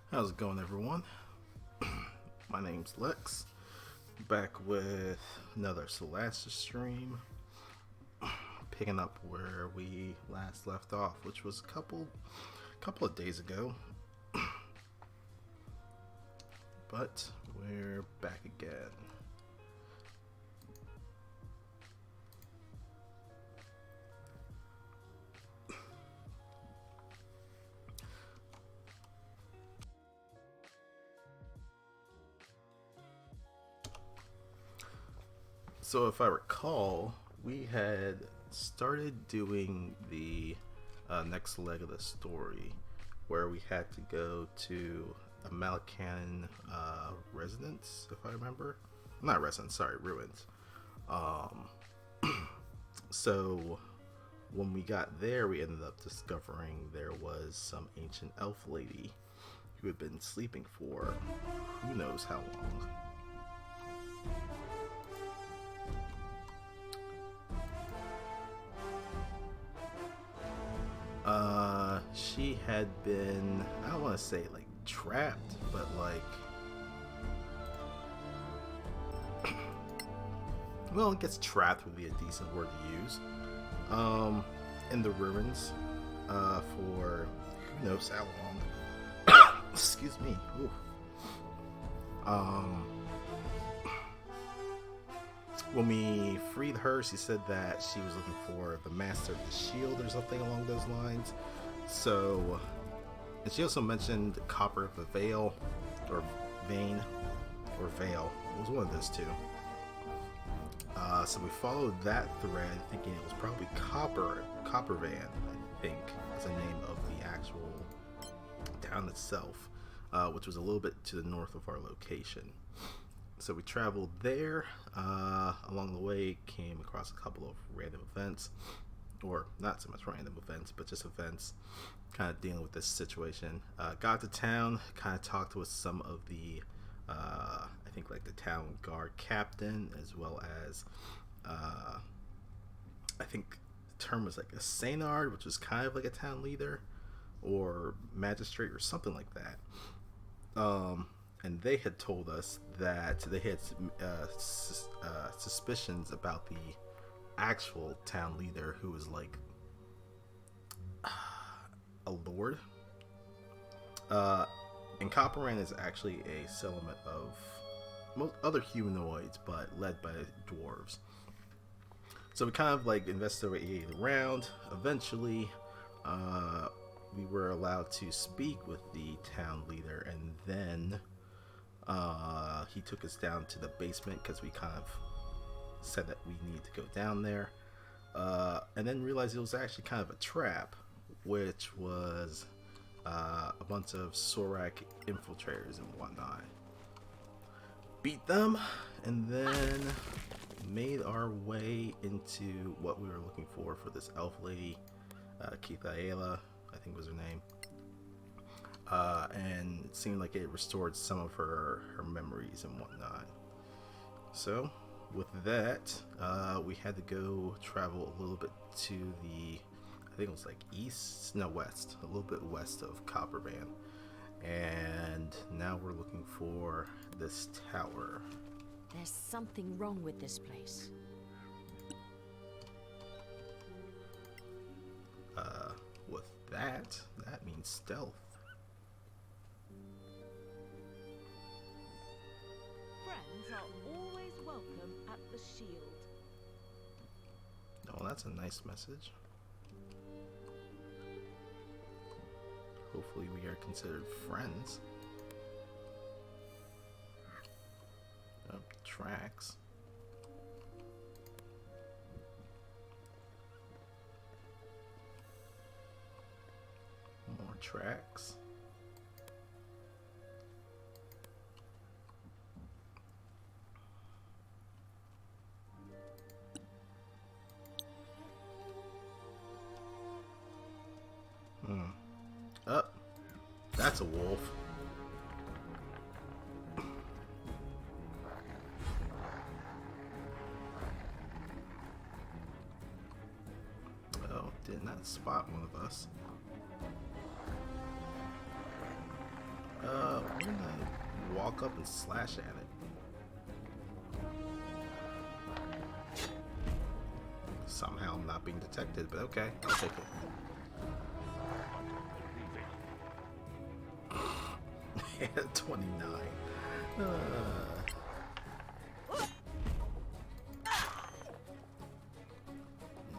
How's it going, everyone? My name's Lex, back with another Solasta stream, picking up where we last left off, which was a couple of days ago. But we're back again. So if I recall, we had started doing the next leg of the story, where we had to go to a Malacan residence, if I remember. Not residence, sorry, ruins. Um, so when we got there, we ended up discovering there was some ancient elf lady who had been sleeping for who knows how long. She had been, I don't want to say like trapped, but like, well, it gets trapped would be a decent word to use. In the ruins, for who knows how long. Excuse me. Ooh. Um, when we freed her, she said that she was looking for the Master of the Shield or something along those lines. So, and she also mentioned Copper of the Veil, or Vein, or Veil. It was one of those two. So we followed that thread, thinking it was probably Coppervan, I think, is the name of the actual town itself, which was a little bit to the north of our location. So we traveled there. Along the way, came across a couple of random events, or not so much random events, but just events kind of dealing with this situation. Got to town, kind of talked with some of the, I think like the town guard captain, as well as, I think the term was like a Sainard, which was kind of like a town leader, or magistrate, or something like that. And they had told us that they had suspicions about the actual town leader, who was like a lord. And Copperan is actually a settlement of most other humanoids, but led by dwarves. So we kind of like investigated around. Eventually, we were allowed to speak with the town leader, and then he took us down to the basement because we kind of said that we need to go down there, and then realized it was actually kind of a trap, which was a bunch of Sorak infiltrators and whatnot. Beat them, and then made our way into what we were looking for this elf lady, Kithaela, I think was her name. And it seemed like it restored some of her memories and whatnot. So, with that, we had to go travel a little bit to the, I think it was like west, a little bit west of Coppervan. And now we're looking for this tower. There's something wrong with this place. With that means stealth. Friends are always welcome at the Shield. Oh, that's a nice message. Hopefully we are considered friends. Oh, tracks. More tracks. Oh, that's a wolf. Oh, did not spot one of us. walk up and slash at it. Somehow I'm not being detected, but okay, I'll take it. 29.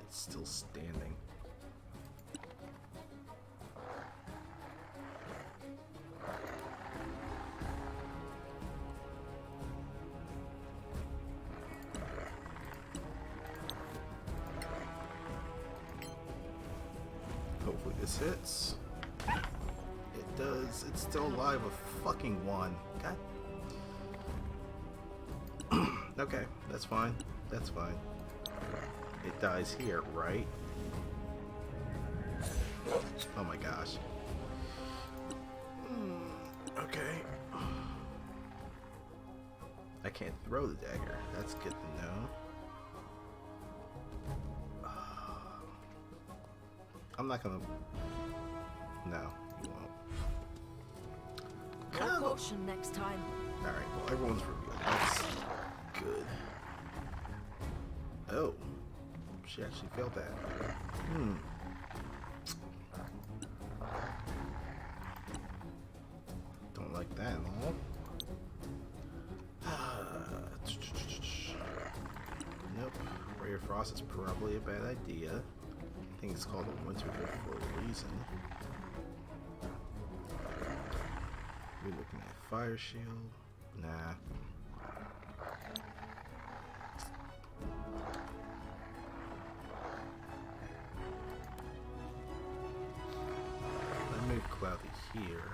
It's still standing. Hopefully this hits. It does. It's still alive. A fucking 1. God. Okay, that's fine. That's fine. It dies here, right? Oh my gosh. Okay. I can't throw the dagger. That's good to know. I'm not gonna. No, you won't. More caution next time. Alright, well, everyone's revealed. That's good. Oh. She actually failed that. Don't like that at all. Nope. Ray of Frost is probably a bad idea. I think it's called a Winter Wolf for a reason. We're looking at Fire Shield. Nah. I move Cloudy here.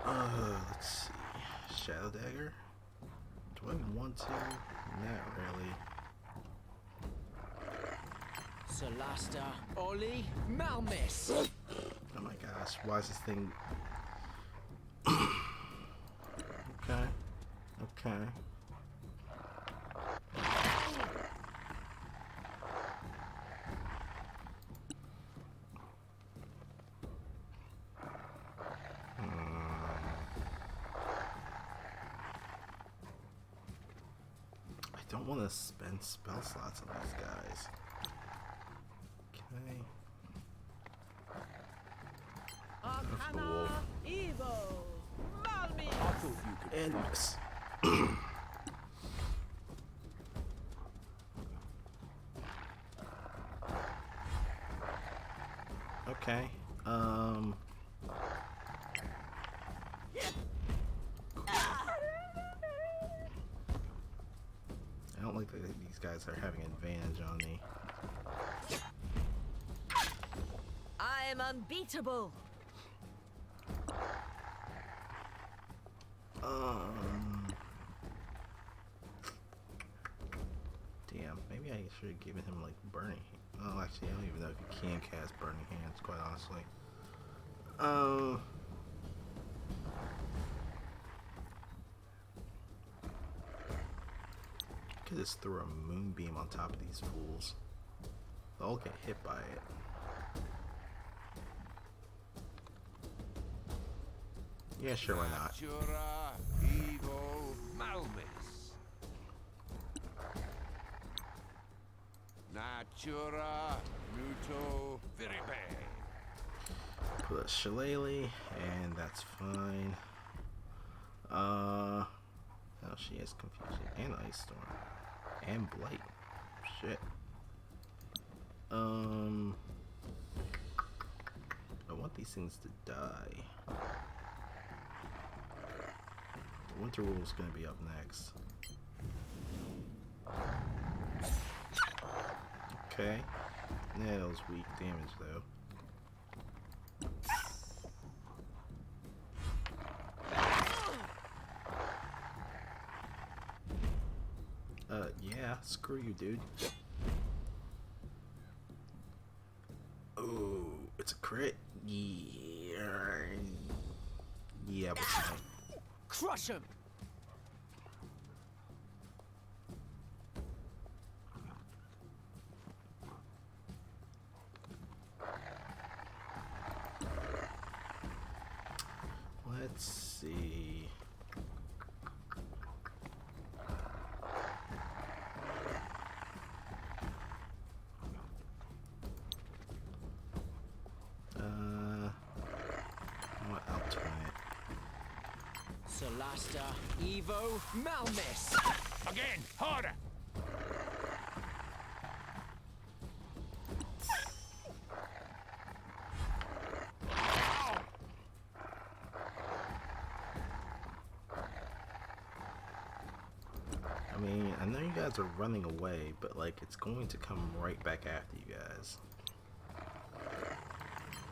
Let's see. Shadow Dagger? Do I want to? Not really. Solasta, Oli, Malmis. Oh my gosh, why is this thing... Okay. Okay. I don't want to spend spell slots on these guys. Okay. Arcana Evo. Malmi. I thought you could. And miss. Okay. I don't like that these guys are having advantage on me. I am unbeatable. Damn, maybe I should have given him like burning hand. Oh, actually, I don't even know if you can cast burning hands, quite honestly. I could just throw a moonbeam on top of these fools. They'll all get hit by it. Yeah, sure, why not? Natura Evo Malmis. Natura Nuto Viribe. Put a Shillelagh, and that's fine. Oh, she has Confusion and Ice Storm and Blight. Shit. I want these things to die. The Winter Wolf's gonna be up next. Okay. Yeah, that was weak damage though. Yeah, screw you, dude. Oh, it's a crit. Yeah. Yeah, but tonight. Crush him. Let's see. Solasta, Evo, Malmis. Again, harder! I mean, I know you guys are running away, but like it's going to come right back after you guys.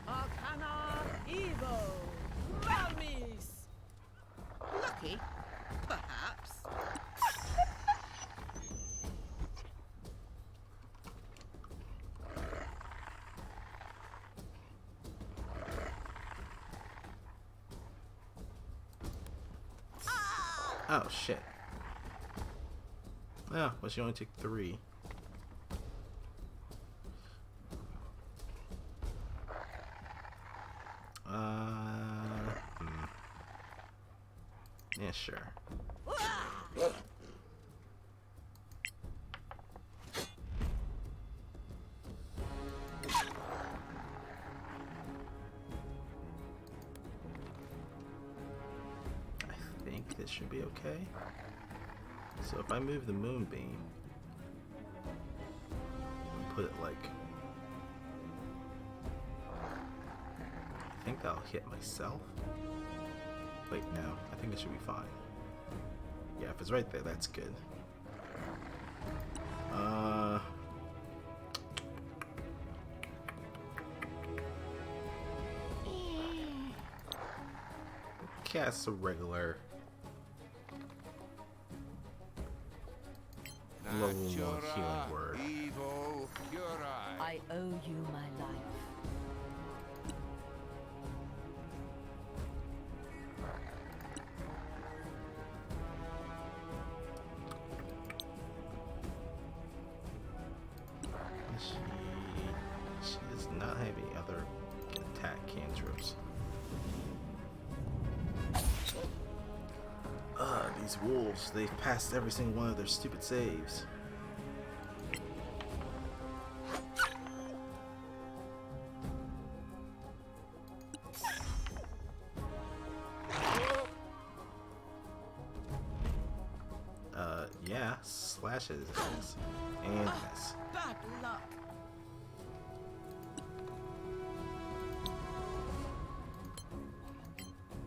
Arcana Evo Malmis. Lucky, perhaps. Oh shit. Oh, well, she only took 3. Yeah, sure. I think this should be okay. So if I move the moonbeam and put it like, I think that'll hit myself. Wait, no, I think it should be fine. Yeah, if it's right there, that's good. Cast a regular level 1 healing word. Evo Curai. I owe you my life. She does not have any other attack cantrips. These wolves, they've passed every single one of their stupid saves. Yeah, slashes ass and miss. Bad luck.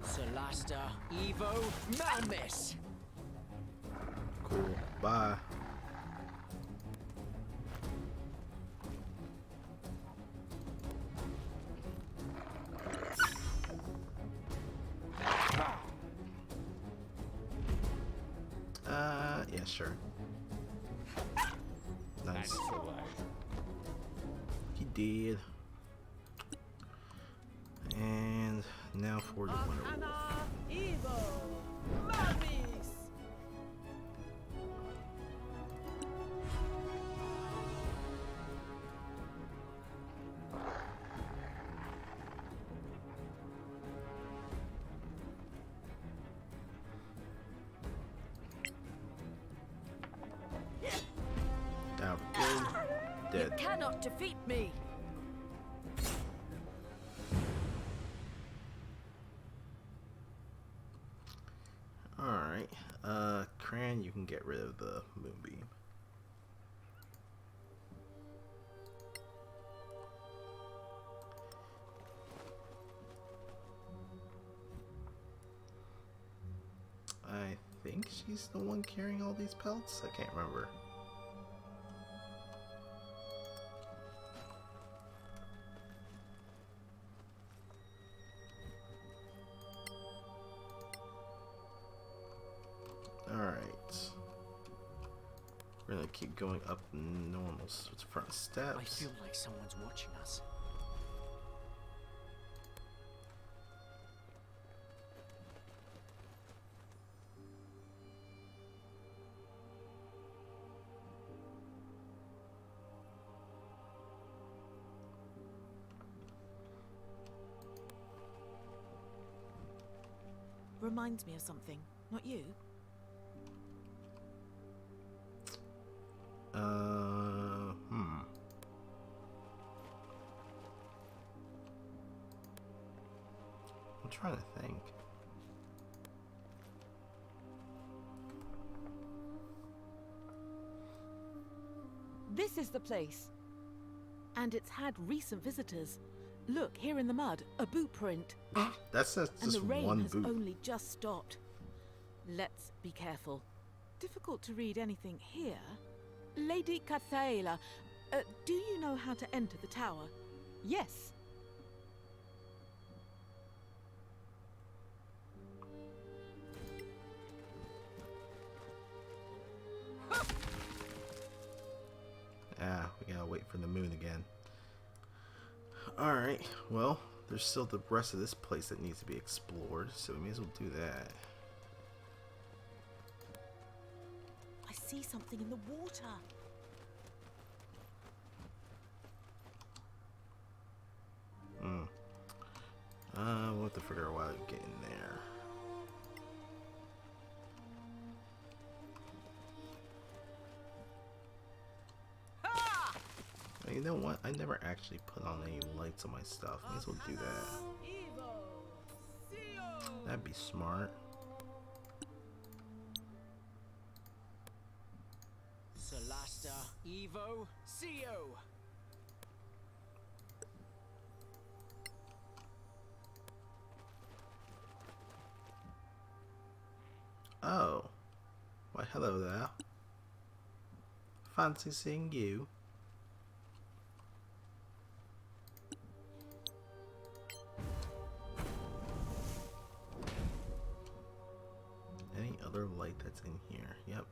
Solasta, Evo, Malmis. Cool, bye. Yeah, sure. Nice. He did. And now for the Wonder Wolf. Arcana Evo Malmis. Now, You dead. cannot defeat me. Alright, Cran, you can get rid of the moonbeam. I think she's the one carrying all these pelts? I can't remember. Alright. We're gonna keep going up normal front steps. I feel like someone's watching us. Reminds me of something, not you? I'm trying to think. This is the place. And it's had recent visitors. Look, here in the mud, a boot print. That's And just the rain one has boot. only just stopped. Let's be careful. Difficult to read anything here. Lady Cathaela, do you know how to enter the tower? Yes. Ah, we gotta wait for the moon again. Alright, well, there's still the rest of this place that needs to be explored, so we may as well do that. I see something in the water. We'll have to figure out how to get in there. You know what? I never actually put on any lights on my stuff. May as well do that. That'd be smart. Solasta, Evo, CO. Oh. Why, hello there. Fancy seeing you. Any other light that's in here? Yep.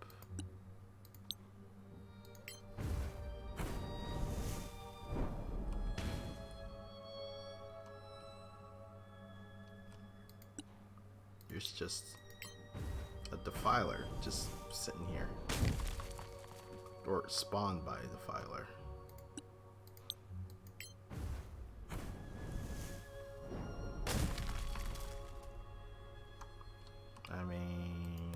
There's just a defiler just sitting here. Or spawned by a defiler. I mean,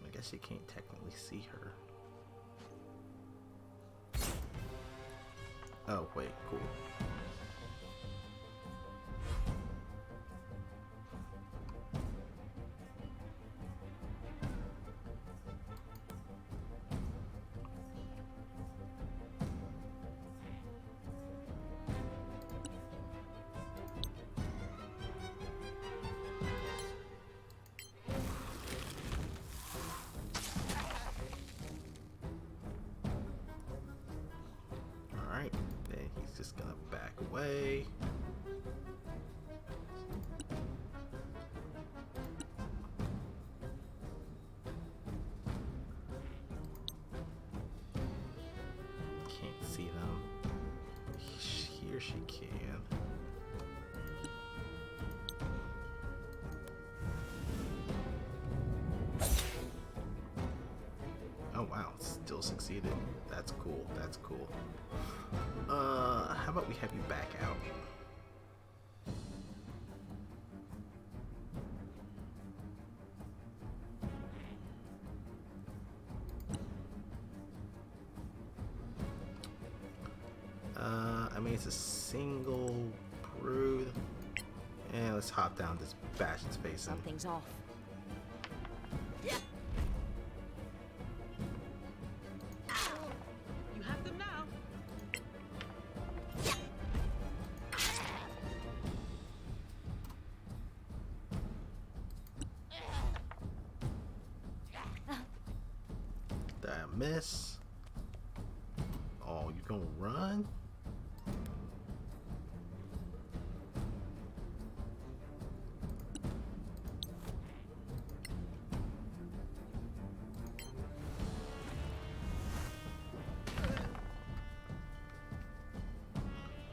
I guess you can't technically see her. Oh, wait, cool. Alright, then he's just gonna back away. Can't see them. He or she can. Oh wow, still succeeded. That's cool, that's cool. How about we have you back out? I mean, it's a single brood. And let's hop down this bash its face in. Something's off. You have them now. Did I miss? Oh, you gonna run?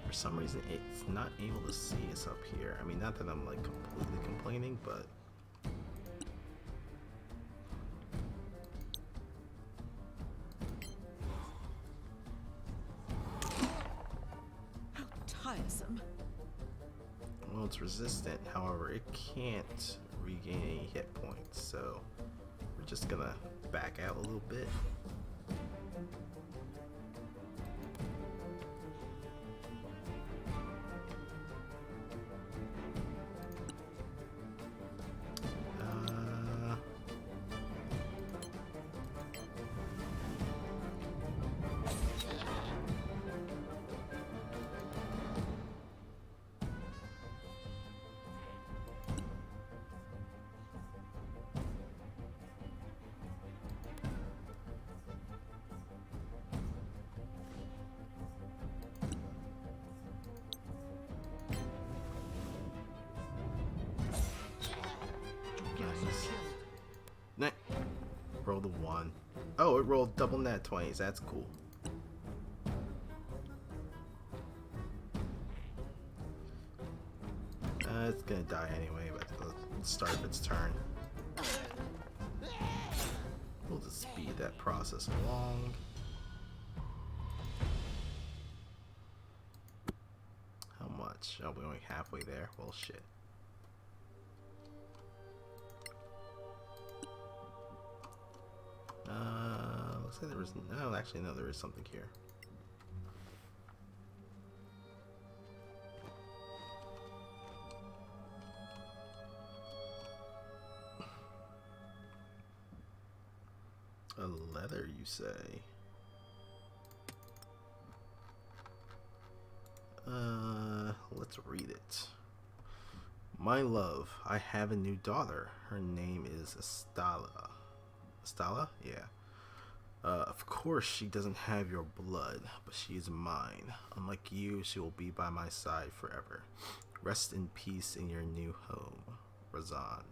For some reason, it's not able to see us up here. I mean, not that I'm like completely complaining, but How tiresome. well, it's resistant. However, it can't regain any hit points, so we're just gonna back out a little bit. Oh, it rolled double nat 20s. That's cool. It's gonna die anyway, but at the start of its turn. We'll just speed that process along. How much? Oh, we're only halfway there. Well, shit. Looks like there was no. Actually, no. There is something here. A letter, you say? Let's read it. My love, I have a new daughter. Her name is Estala. Estala? Yeah. Of course she doesn't have your blood, but she is mine. Unlike you, she will be by my side forever. Rest in peace in your new home, Razan.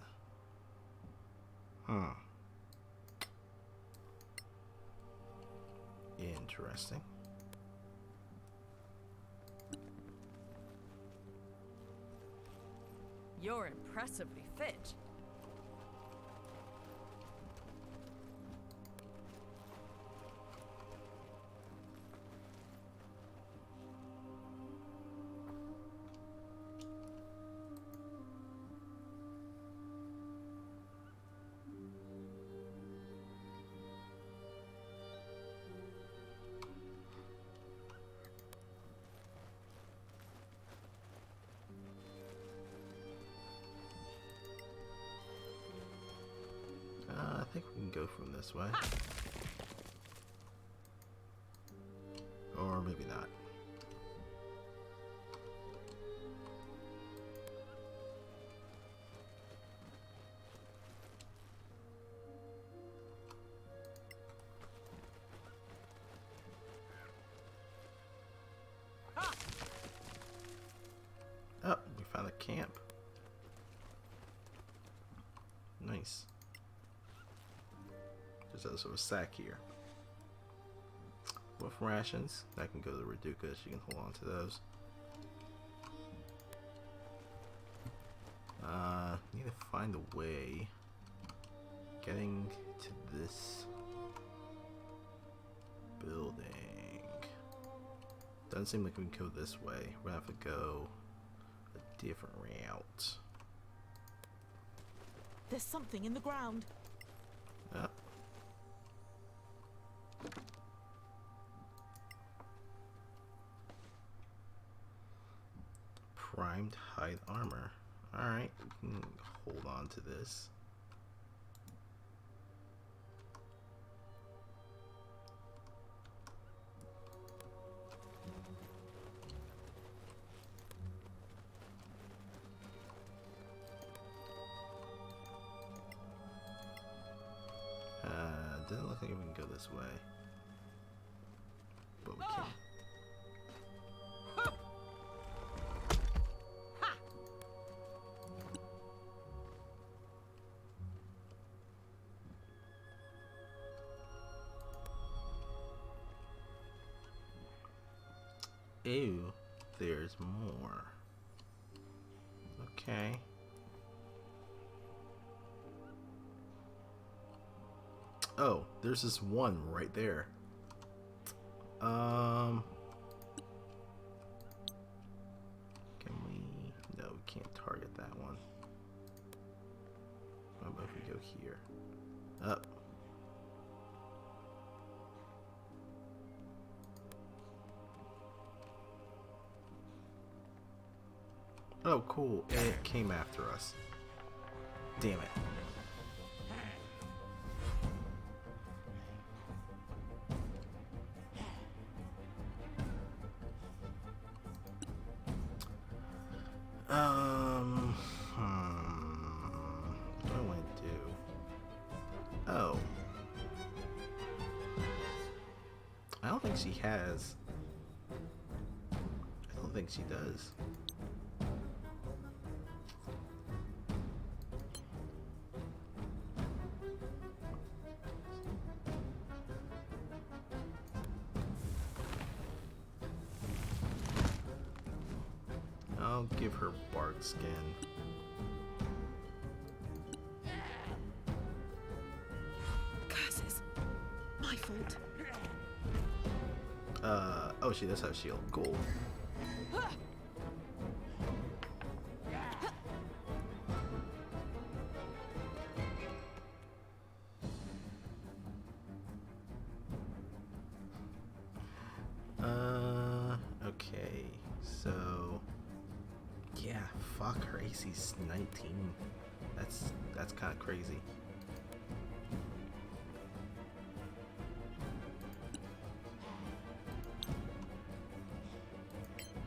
Interesting. You're impressively fit. I think we can go from this way. Or maybe not. Oh, we found a camp. Nice. There's also a sack here. With rations. That can go to Reduca. She can hold on to those. Need to find a way getting to this building. Doesn't seem like we can go this way. We're gonna have to go a different route. There's something in the ground. Primed hide armor. Alright, we can hold on to this. Doesn't look like we can go this way. But we can. Ew, there's more. Okay. Oh, there's this one right there. Can we? No, we can't target that one. How about if we go here? Up. Oh, cool. It came after us. Damn it. What do I want to do? Oh. I don't think she has. I don't think she does. I'll give her bark skin. Curses. My fault. Oh, she does have shield. Cool. Okay, so yeah, fuck, her AC's 19. That's kind of crazy.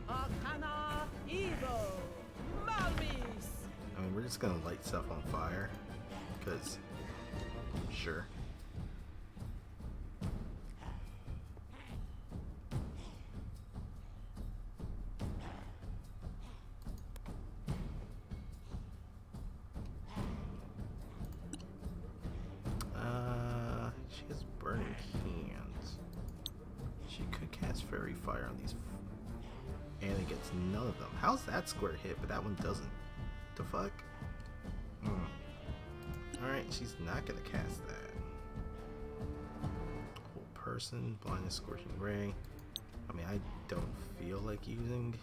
Arcana Evo Malmis. I mean, we're just gonna light stuff on fire, cause sure. She has burning hands. She could cast fairy fire on these, and it gets none of them. How's that square hit, but that one doesn't? The fuck? Alright, she's not gonna cast that. Whole person, blindness, scorching ray. I mean, I don't feel like using.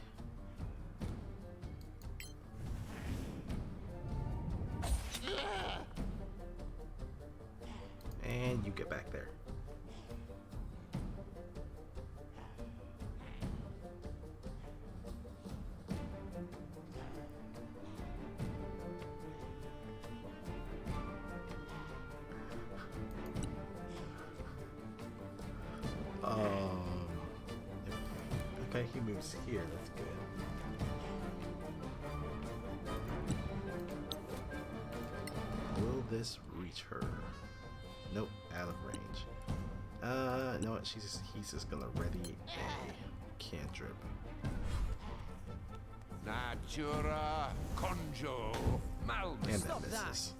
And you get back there. Okay, he moves here. That's good. Will this reach her? Nope, out of range. You know what? He's just gonna ready a cantrip. Natura conjo malvis. And that Stop that. misses.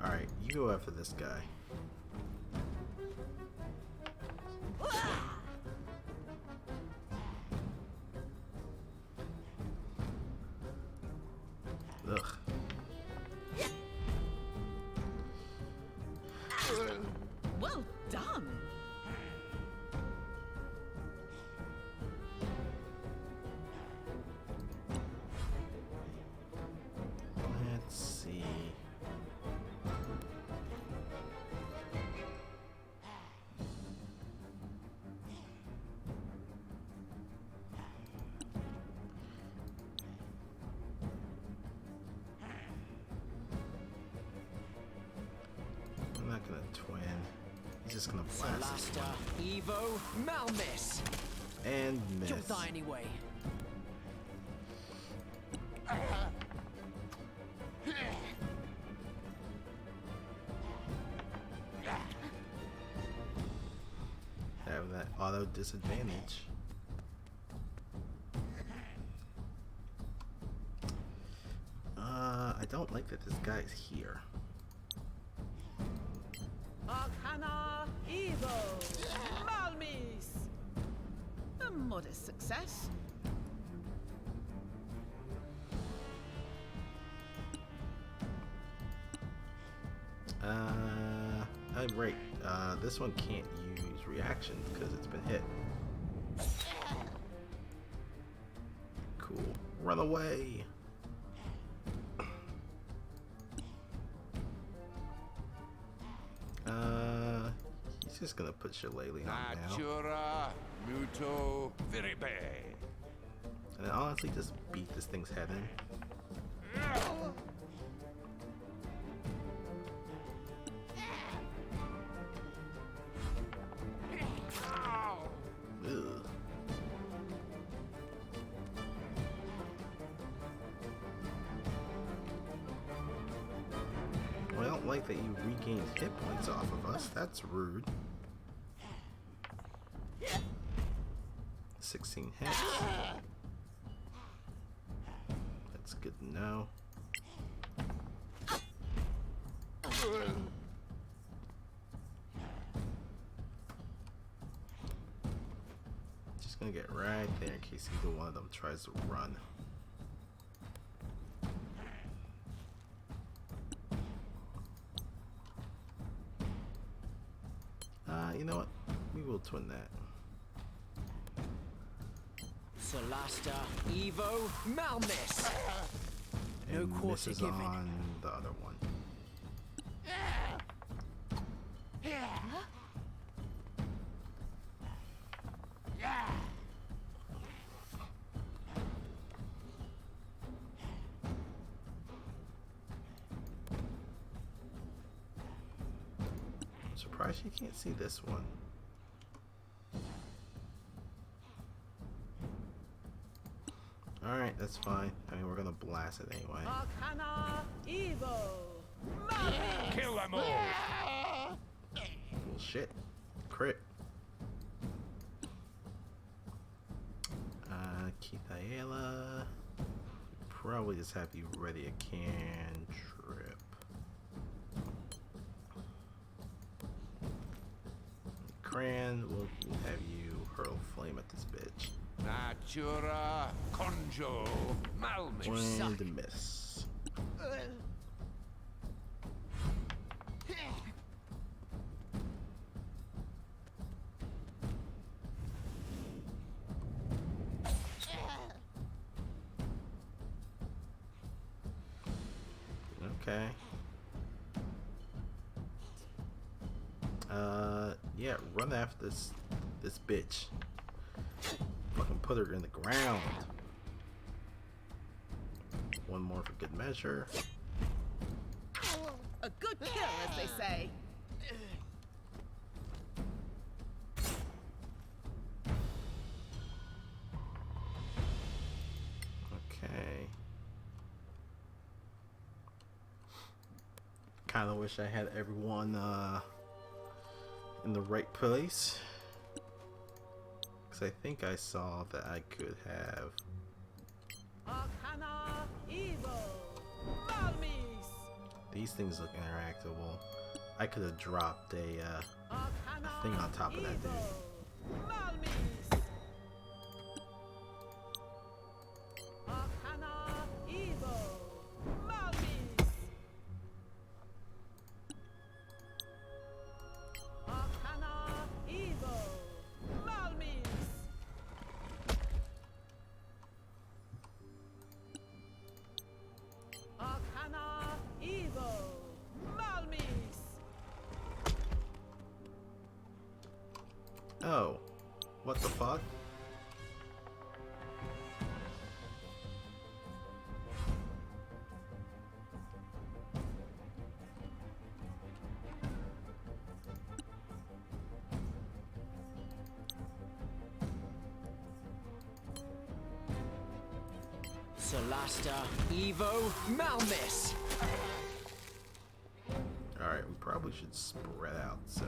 Alright, you go after this guy. Ugh. Well done. Let's see. I'm not gonna twin. He's just gonna blast this Solasta, Evo, Malmis. and miss. You'll die anyway. Have that auto disadvantage. I don't like that this guy's here. Arcana Evo Malmis. A modest success. Right. This one can't use reactions because it's been hit. Cool. Run away. He's just gonna put Shillelagh on now. Natura muto viribe. And then honestly, just beat this thing's head in. Ugh. Well, I don't like that you regained hit points off of us. That's rude. 16 hits. That's good to know. Just gonna get right there in case either one of them tries to run. You know what? We will twin that. Solasta, Evo, Malmis. No And quarter misses given. on the other one. I'm surprised you can't see this one. Alright, that's fine. I mean, we're gonna blast it anyway. Arcana Evo. Kill them all! Well, shit. Crit. Keithaela. Probably just have you ready a cantrip. Cran, we'll have you hurl flame at this bitch. Natura Conjo Malmis. And miss. Okay. Yeah, run after this bitch. Fucking put her in the ground. One more for good measure. A good kill, as they say. Okay. Kind of wish I had everyone in the right place. Because I think I saw that I could have. Arcana Evo. Malmis. These things look interactable. I could have dropped a Arcana thing on top of that dude. Evo. Malmis. Arcana Evo. Malmis. Arcana Evo. Malmis. Arcana Evo. Malmis. Oh, what the fuck? Solasta, Evo, Malmis. Alright, we probably should spread out, so.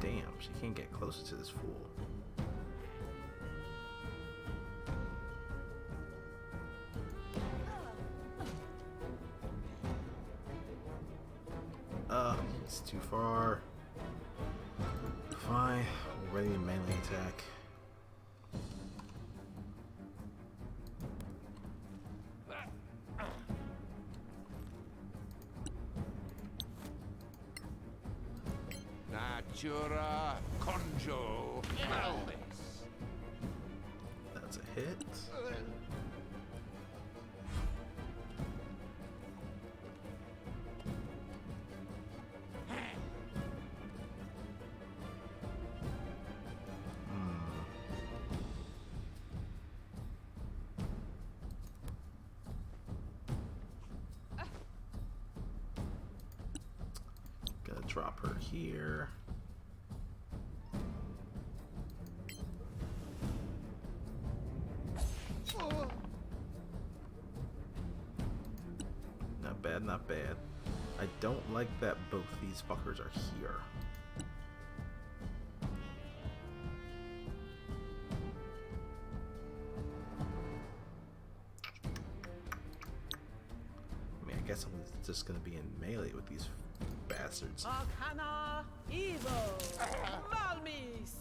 Damn, she can't get closer to this fool. It's too far. Fine, we're ready to melee attack. Natura Conjo Malmis. That's a hit. Gonna drop her here. bad, not bad. I don't like that both these fuckers are here. I mean, I guess I'm just gonna be in melee with these bastards. Arcana Evo Malmis.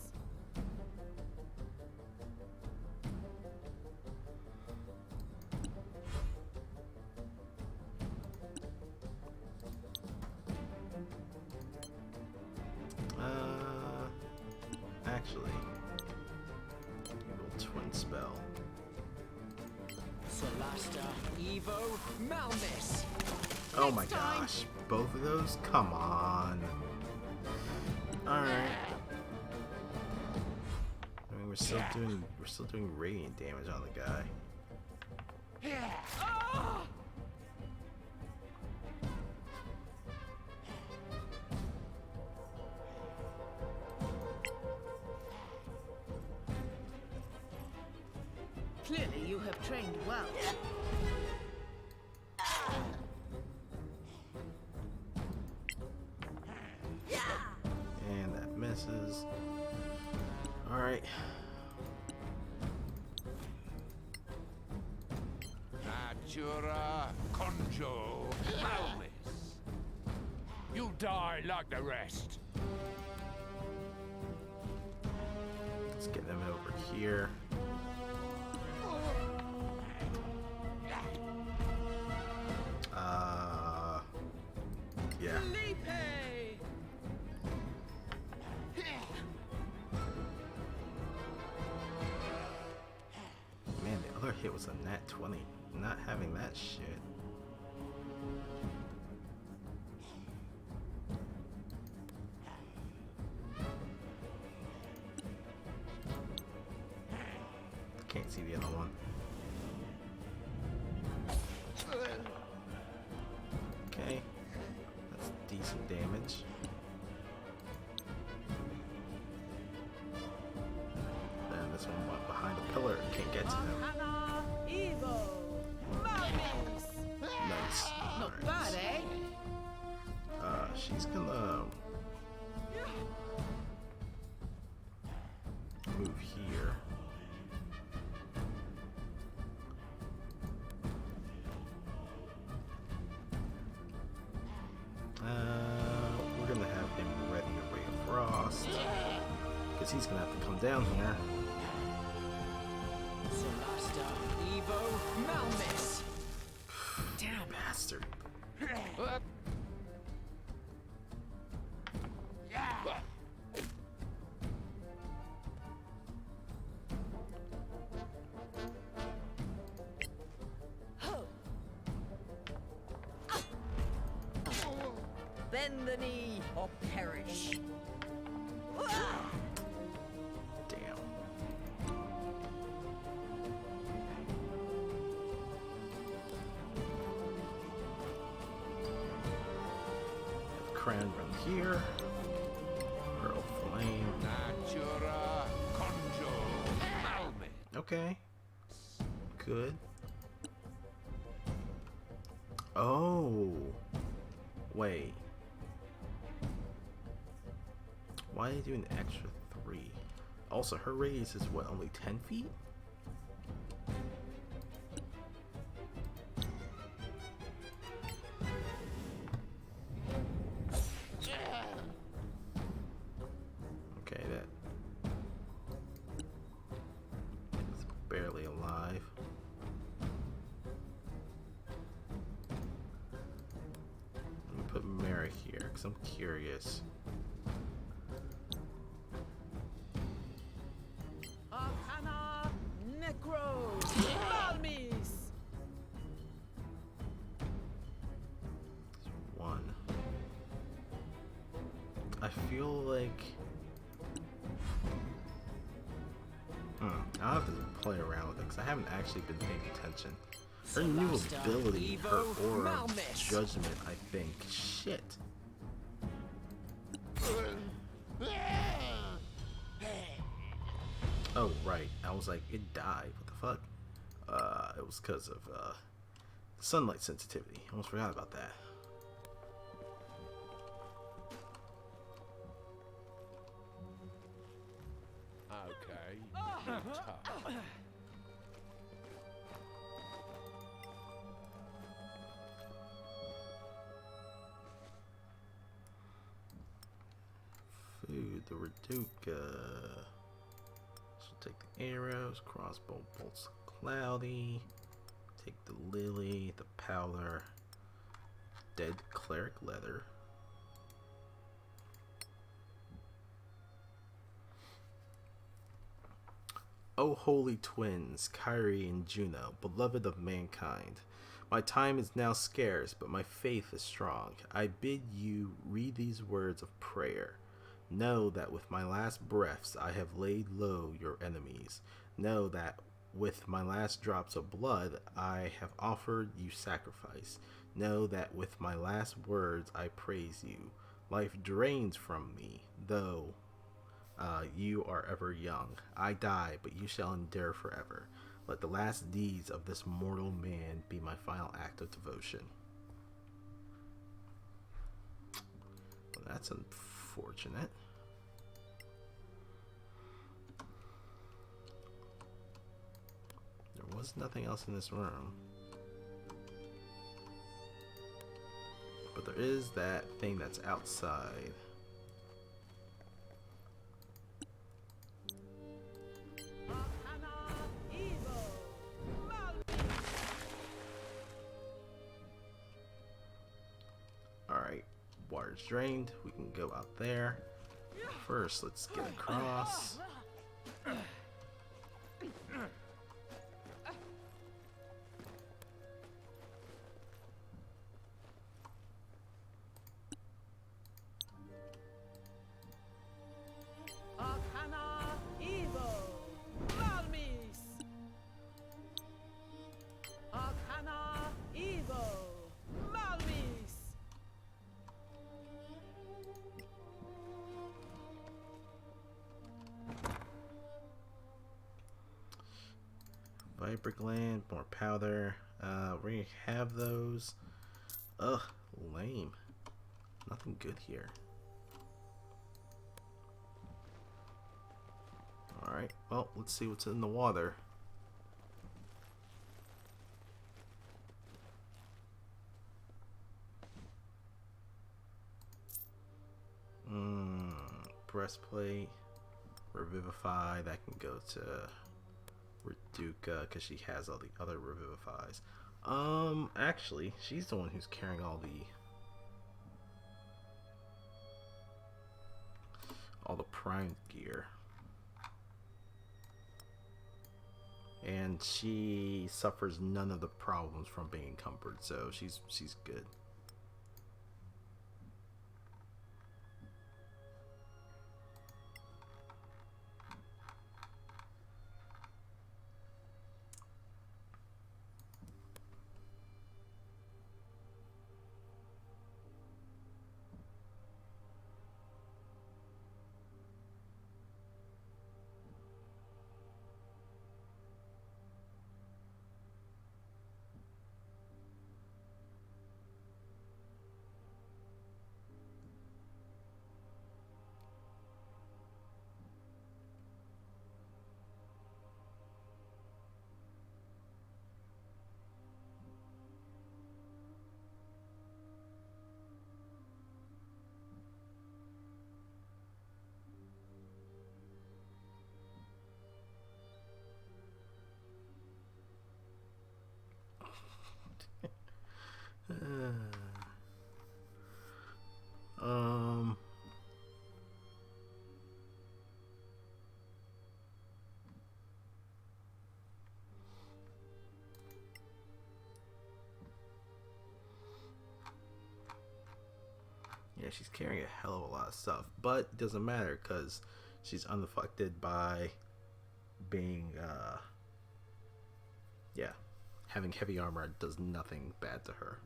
Actually, evil twin spell. Solasta, Evo, Malmis. Oh my gosh, both of those? Come on. Alright. I mean, we're still doing radiant damage on the guy. Clearly you have trained well. And that misses. Alright. Natura Conjo Malmis. You die like the rest. Let's get them over here. Yeah. Man, the other hit was a nat 20. Not having that shit. Can't see the other one. Okay. That's decent damage. Then this one went behind a pillar. Can't get to him. Arcana Evo Malmis. Nice. Not Alright. bad, eh? She's gonna move here. We're gonna have him ready to Ray of Frost, because he's gonna have to come down here. Solasta, Evo, Malmis. Damn bastard. Bend the knee or perish. Damn. Crown run here. Hurl flame. Natura Conjo Malmis. Okay. Good. Oh. Wait. Why are they doing an extra 3? Also, her radius is what, only 10 feet? Okay, that's barely alive. Let me put Mary here, because I'm curious. Arcana Necro Malmis. One. I feel like... I'll have to play around with it, because I haven't actually been paying attention. Her new Solasta, ability, her Evo, aura of Malmis. judgment, I think. Shit. Oh, right. I was like, it died. What the fuck? It was because of, Sunlight sensitivity. Almost forgot about that. Okay. Tough. Food, the Reduca. So take the arrows, crossbow bolts cloudy. Take the lily, the powder, dead cleric leather. O holy twins, Kyrie and Juno, beloved of mankind, my time is now scarce, but my faith is strong. I bid you read these words of prayer. Know that with my last breaths I have laid low your enemies. Know that with my last drops of blood I have offered you sacrifice. Know that with my last words I praise you. Life drains from me, though you are ever young. I die, but you shall endure forever. Let the last deeds of this mortal man be my final act of devotion. Well, that's unfortunate. There was nothing else in this room. But there is that thing that's outside. Alright, water's drained. We can go out there. First, let's get across. Viper gland, more powder. We're gonna have those. Ugh, lame. Nothing good here. Alright, well, let's see what's in the water. Breastplate, Revivify, that can go to Reduca because she has all the other Revivifies. Actually, she's the one who's carrying all the prime gear. And she suffers none of the problems from being encumbered, so she's good. Yeah, she's carrying a hell of a lot of stuff, but it doesn't matter because she's unaffected by being, yeah, having heavy armor does nothing bad to her.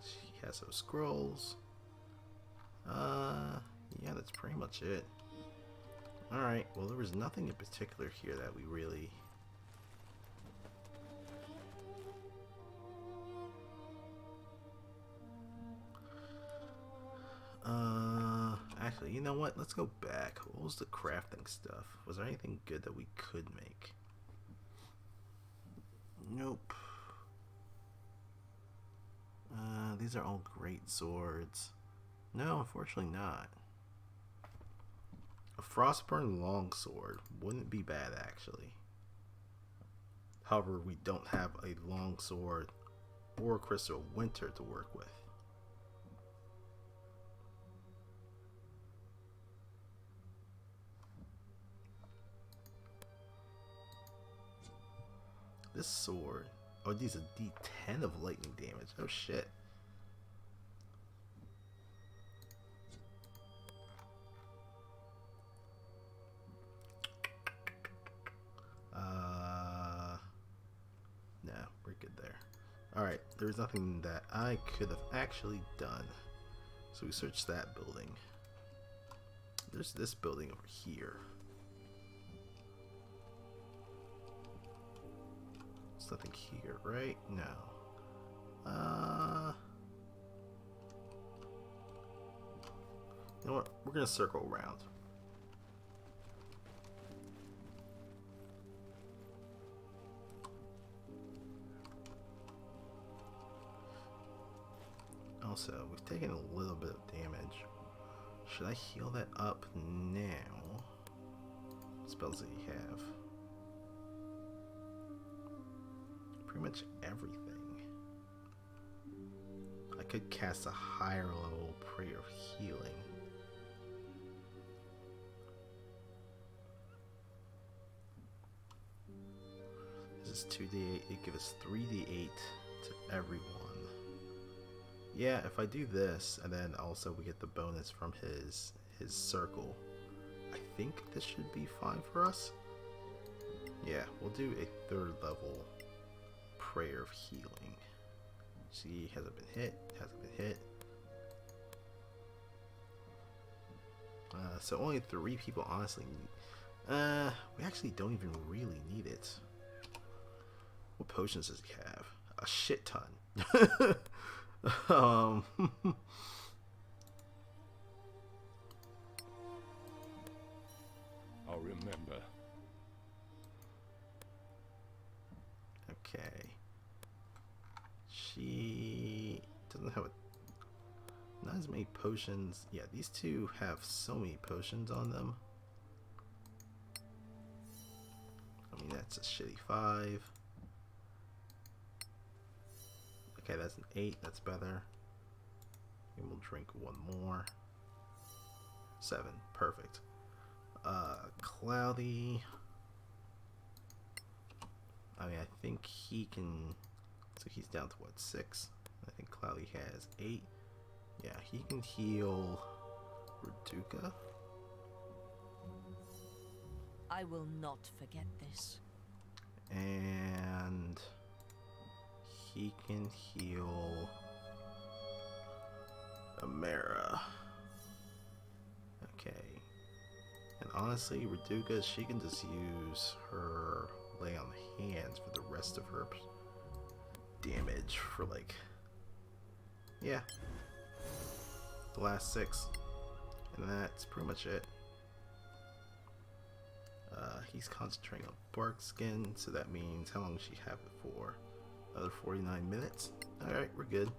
She has those scrolls. Yeah, that's pretty much it. Alright, well there was nothing in particular here that we really... Actually, you know what? Let's go back. What was the crafting stuff? Was there anything good that we could make? Nope. These are all great swords. No, unfortunately not. A frostburn longsword wouldn't be bad, actually. However, we don't have a longsword or a crystal winter to work with. This sword, oh, these are D10 of lightning damage. Oh shit. No, we're good there. Alright, there's nothing that I could have actually done. So we searched that building. There's this building over here. There's nothing here, right? No. You know what? We're gonna circle around. Also, we've taken a little bit of damage. Should I heal that up now? What spells that you have? Pretty much everything. I could cast a higher level Prayer of Healing. This is 2d8. It gives us 3d8 to everyone. Yeah, if I do this, and then also we get the bonus from his circle, I think this should be fine for us. Yeah, we'll do a 3rd level Prayer of Healing. See, hasn't been hit, hasn't been hit. So only 3 people honestly need. We actually don't even really need it. What potions does he have? A shit ton. I'll remember. Okay. She doesn't have not as many potions. Yeah, these two have so many potions on them. I mean, that's a shitty 5. Okay, that's an 8. That's better. And we'll drink 1 more. 7. Perfect. Cloudy. I mean, I think he can. So he's down to what, 6? I think Cloudy has 8. Yeah, he can heal Reduca. I will not forget this. And he can heal Amara. Okay. And honestly, Reduca, she can just use her Lay on Hands for the rest of her damage for like, yeah, the last 6. And that's pretty much it. He's concentrating on bark skin, so that means how long does she have it for? Another 49 minutes. Alright, we're good.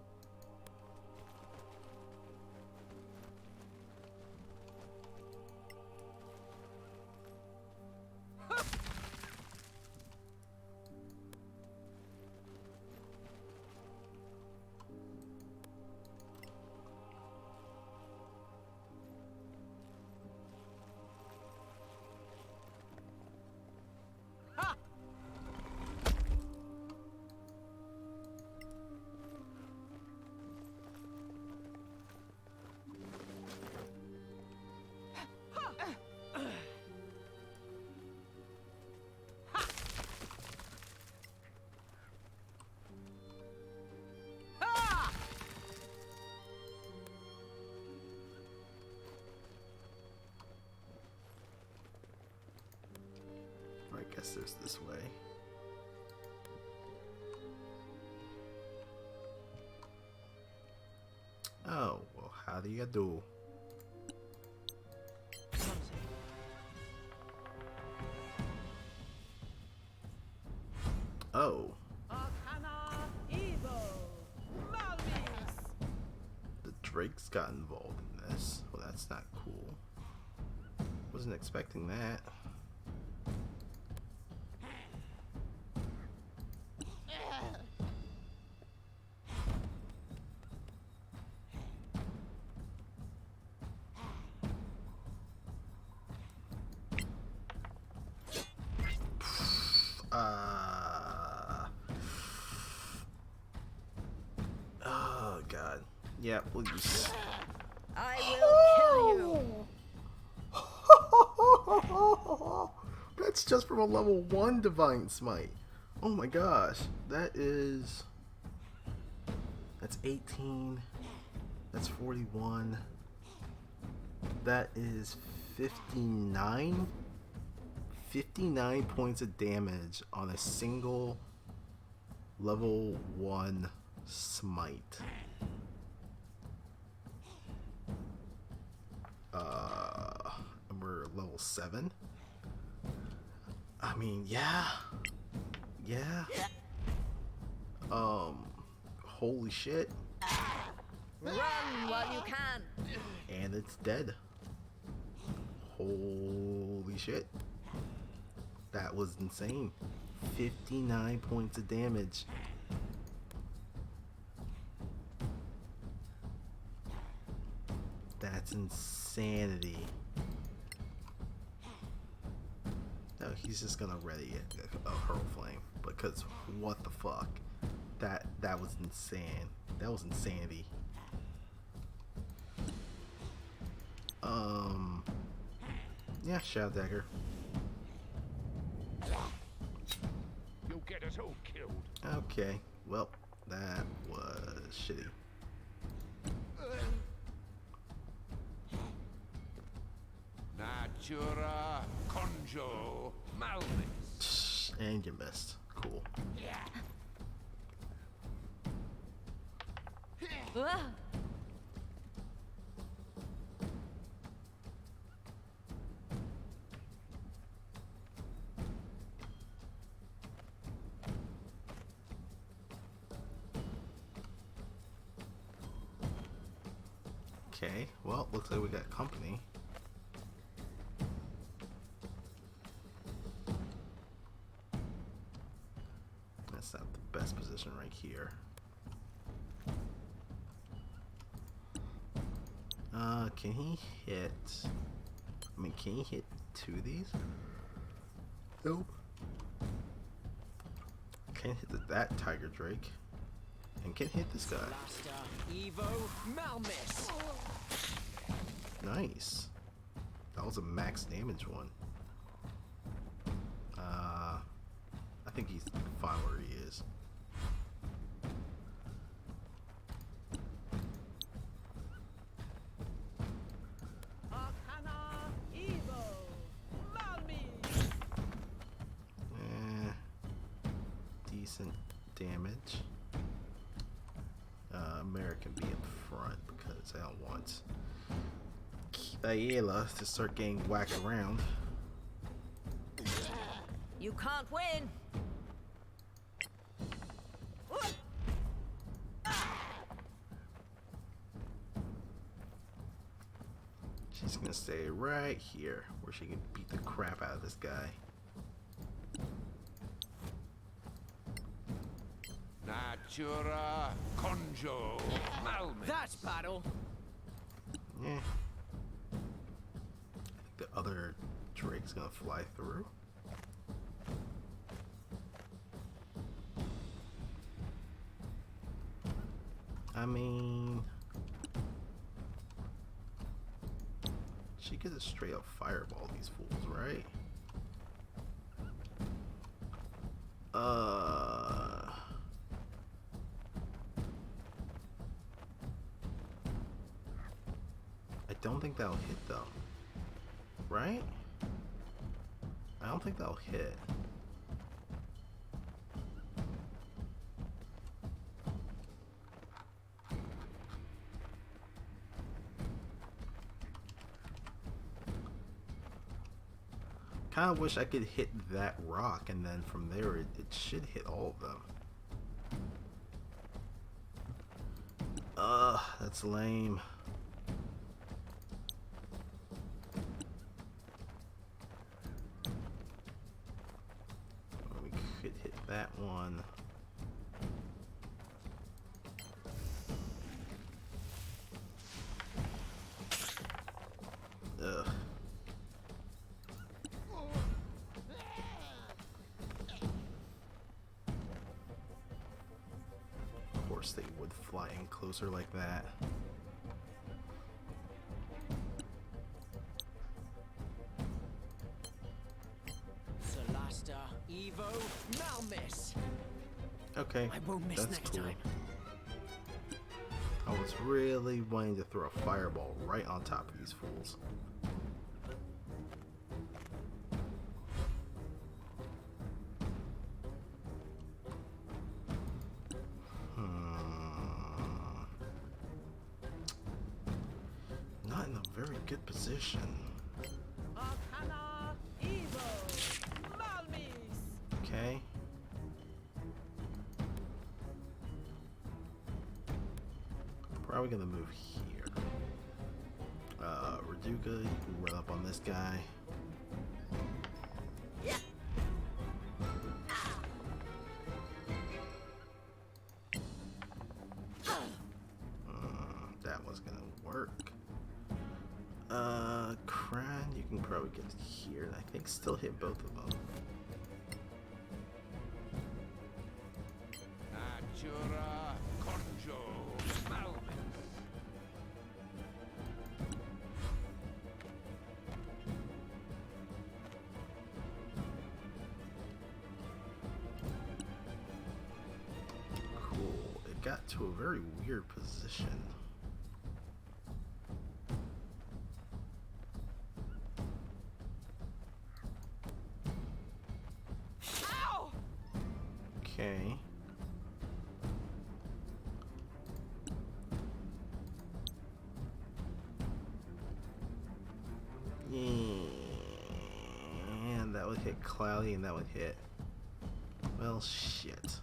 Guess there's this way. Oh, well, how do you do? Oh. The Drake's got involved in this. Well, that's not cool. Wasn't expecting that. Oh god. Yeah, please. I will kill you. That's just from a level 1 Divine Smite. Oh my gosh. That's 18. That's 41. That is 59. 59 points of damage on a single level 1 smite. And we're level 7. I mean, yeah. Holy shit. Run while you can. And it's dead. Holy shit. That was insane. 59 points of damage. That's insanity. No, he's just gonna ready a hurl flame because what the fuck? That was insane. That was insanity. Yeah, Shadow Dagger. You'll get us all killed. Okay, well, that was shitty. Natura conjo malvis. And you missed. Cool. Ah. Okay, well, looks like we got company. That's not the best position right here. Can he hit? I mean, can he hit 2 of these? Nope. Can't hit that Tiger Drake. And can't hit this guy. Solasta, Evo, Malmis. Nice. That was a max damage one. I think he's fine where he is. Decent damage. American be in front because I don't want Ayala to start getting whacked around. You can't win. She's gonna stay right here where she can beat the crap out of this guy. Natura conjo malmis. That's battle. Yeah. I think the other Drake's gonna fly through. I mean, she could just straight up fireball these fools, right? I don't think that'll hit though. Right? I don't think that'll hit. kind of wish I could hit that rock, and then from there it should hit all of them. That's lame. We could hit that one. Ugh. Of course they would fly in closer like that. Solasta, Evo, Malmis. Okay, I won't miss that's next cool. time. I was really wanting to throw a fireball right on top of these fools. Not in a very good position. Arcana, Evo, Malmis. Okay. Probably gonna move here. Raduga, you can run up on this guy. That was gonna work. Kran, you can probably get here, and I think still hit both of them. Natura Conjo Malmis. Cool. It got to a very weird position. Ow! Okay. And that would hit Cloudy, and that would hit. Well, shit.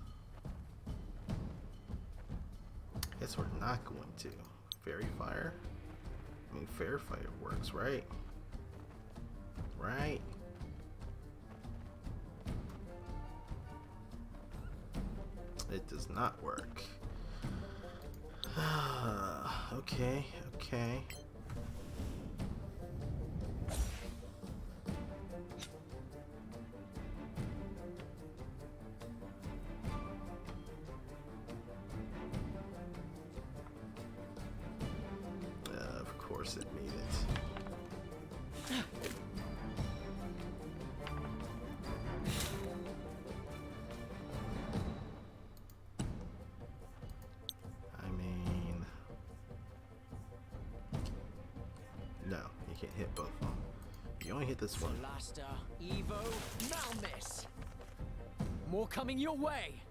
Guess we're not going to. Fairy Fire? I mean, Fair Fire works, right? Right? It does not work. Okay, okay. Of course it made it. I mean, no, you can't hit both of them. You only hit this one. Solasta, Evo, Malmis. More coming your way.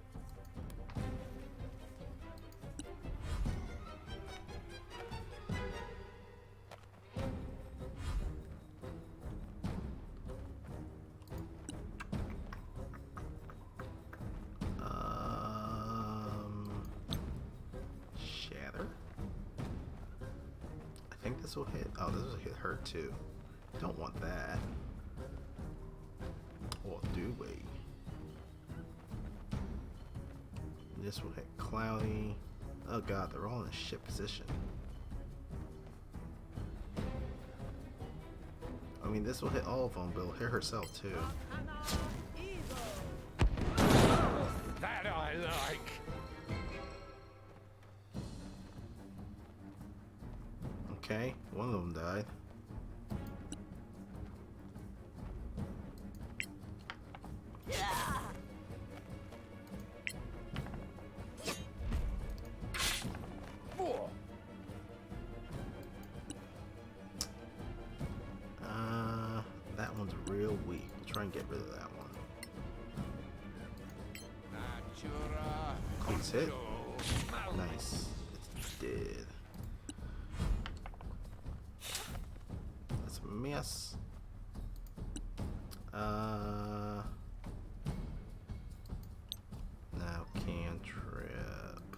Shatter? I think this will hit. Oh, this will hit her too. Don't want that. Or do we? This will hit Cloudy. Oh god, they're all in a shit position. I mean, this will hit all of them, but it'll hit herself too. Arcana, Evo. That I like. Okay, one of them died. Four. That one's real weak. We'll try and get rid of that one. Natura Please hit. Conjo Malmis. Nice. It's dead. That's a miss. Now cantrip.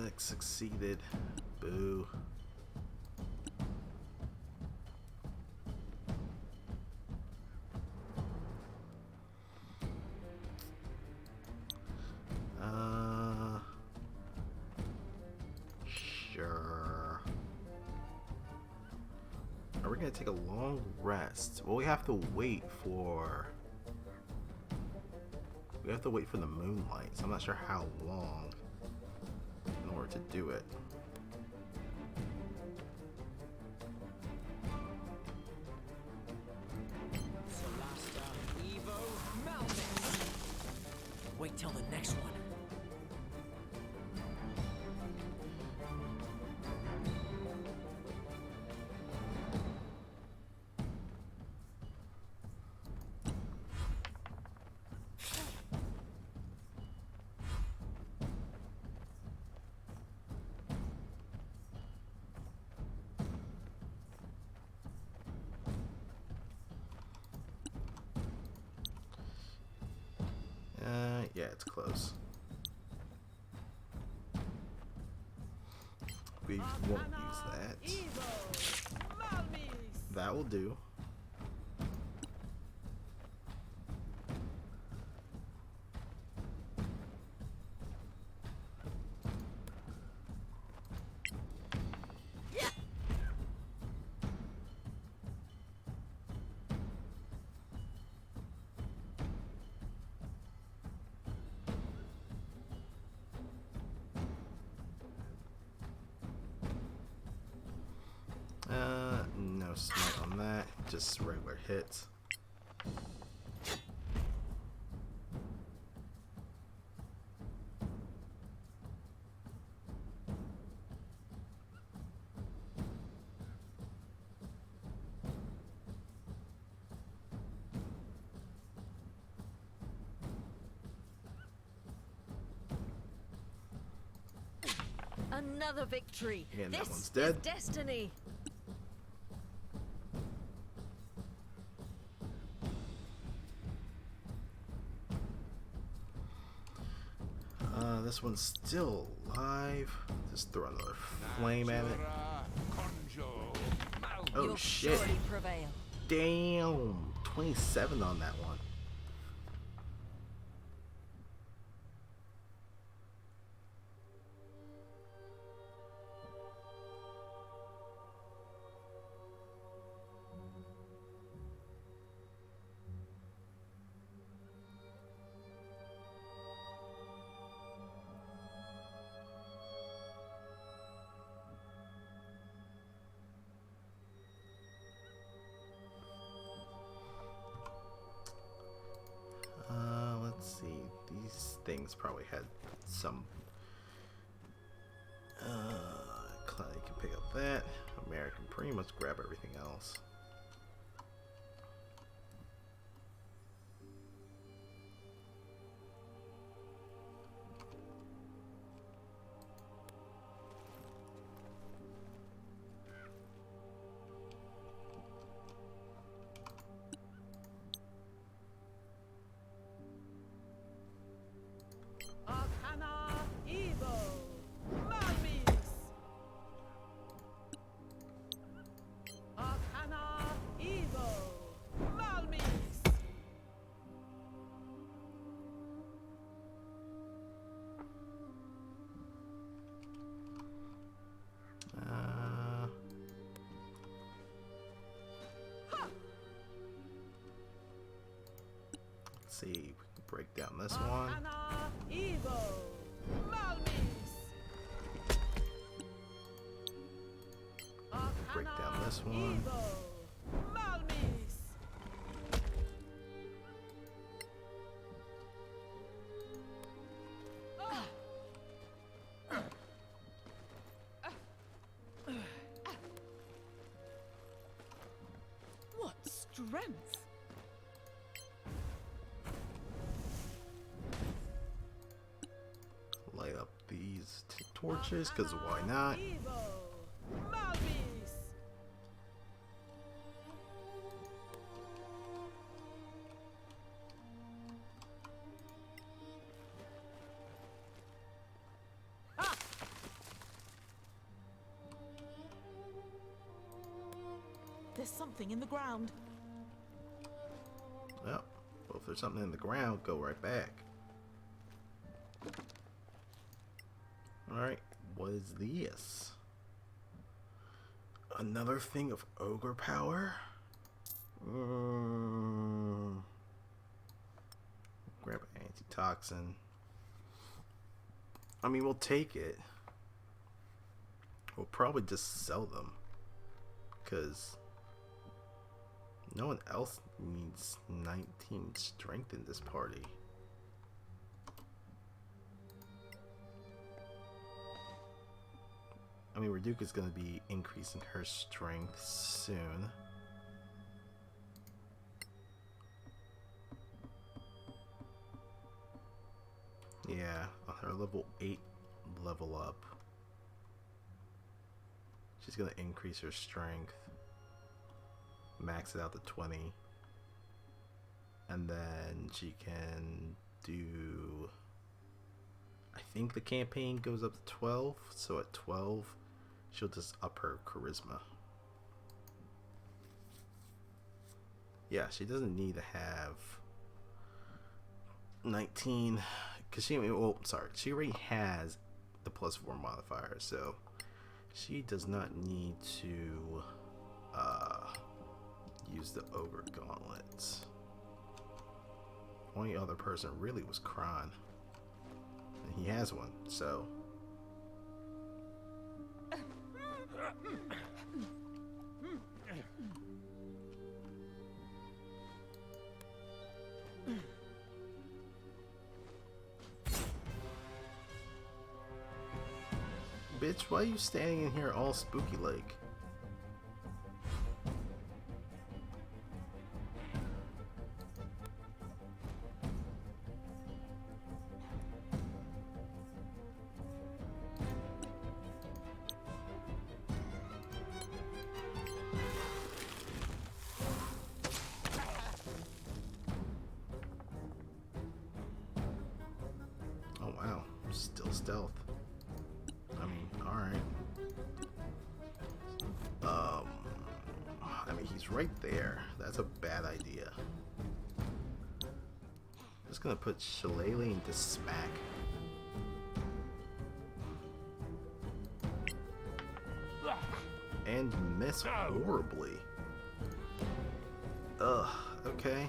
It succeeded. Boo. Sure. Are we gonna take a long rest? Well, we have to wait for. We have to wait for the moonlight, so I'm not sure how long in order to do it. Solasta, Evo, Malmix. Wait till the next one. Yeah, it's close. We won't use that. That will do. No smite on that, just regular hits. Another victory. And that This one's dead. is destiny. This one's still alive. Just throw another flame at it. Oh You'll shit. surely prevail. Damn. 27 on that one. Let's see. These things probably had some. Clyde can pick up that. American pretty much grab everything else. See, we can break down this one. Break down this one. What strength! light up these torches, because why not? There's something in the ground. Well, if there's something in the ground, go right back. Alright, what is this? Another thing of ogre power? Grab antitoxin. I mean, we'll take it. We'll probably just sell them. Because no one else needs 19 strength in this party. I mean, Raduka's going to be increasing her strength soon. Yeah, on her level 8 level up, she's going to increase her strength, max it out to 20, and then she can do, I think the campaign goes up to 12, so at 12 she'll just up her charisma. Yeah, she doesn't need to have 19, because she, well, sorry, she already has the +4 modifier, so she does not need to use the ogre gauntlets. Only other person really was Kron, and he has one, so bitch, why are you standing in here all spooky like? Oh wow, still stealth. I mean, alright. I mean, he's right there. That's a bad idea. Just gonna put Shillelagh into smack. And miss horribly. Ugh, okay.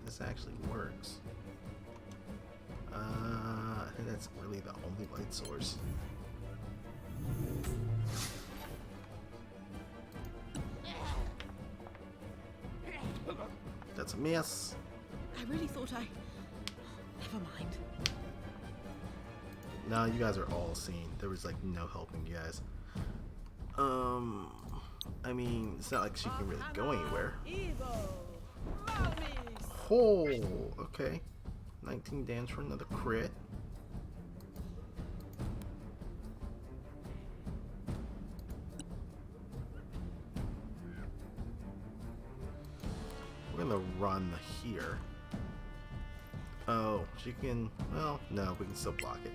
This actually works. I think that's really the only light source. That's a miss. I really thought I... Never mind. No, you guys are all seen. There was like no helping you guys. I mean, it's not like she can really go anywhere. Oh, okay. 19 damage for another crit. We're gonna run here. Oh, she can, well, no, we can still block it.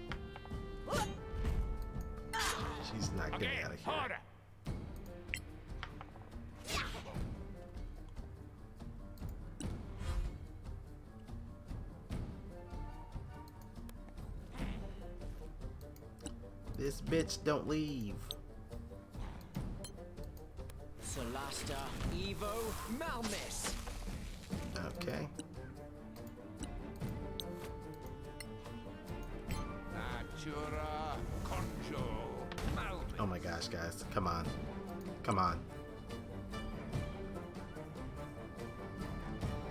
She's not getting out of here. Harder. This bitch don't leave. Solasta, Evo, Malmis. Okay. Natura, Conjo, Malvis. Oh my gosh, guys. Come on. Come on.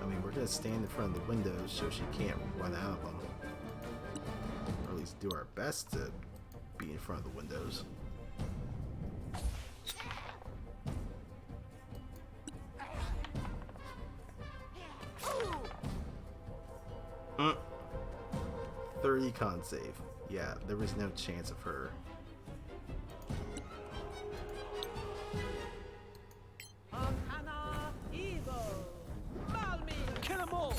I mean, we're gonna stand in front of the windows so she can't run out of them. Or at least do our best to be in front of the windows. Mm. 30 con save. Yeah, there was no chance of her. Kill 'em all!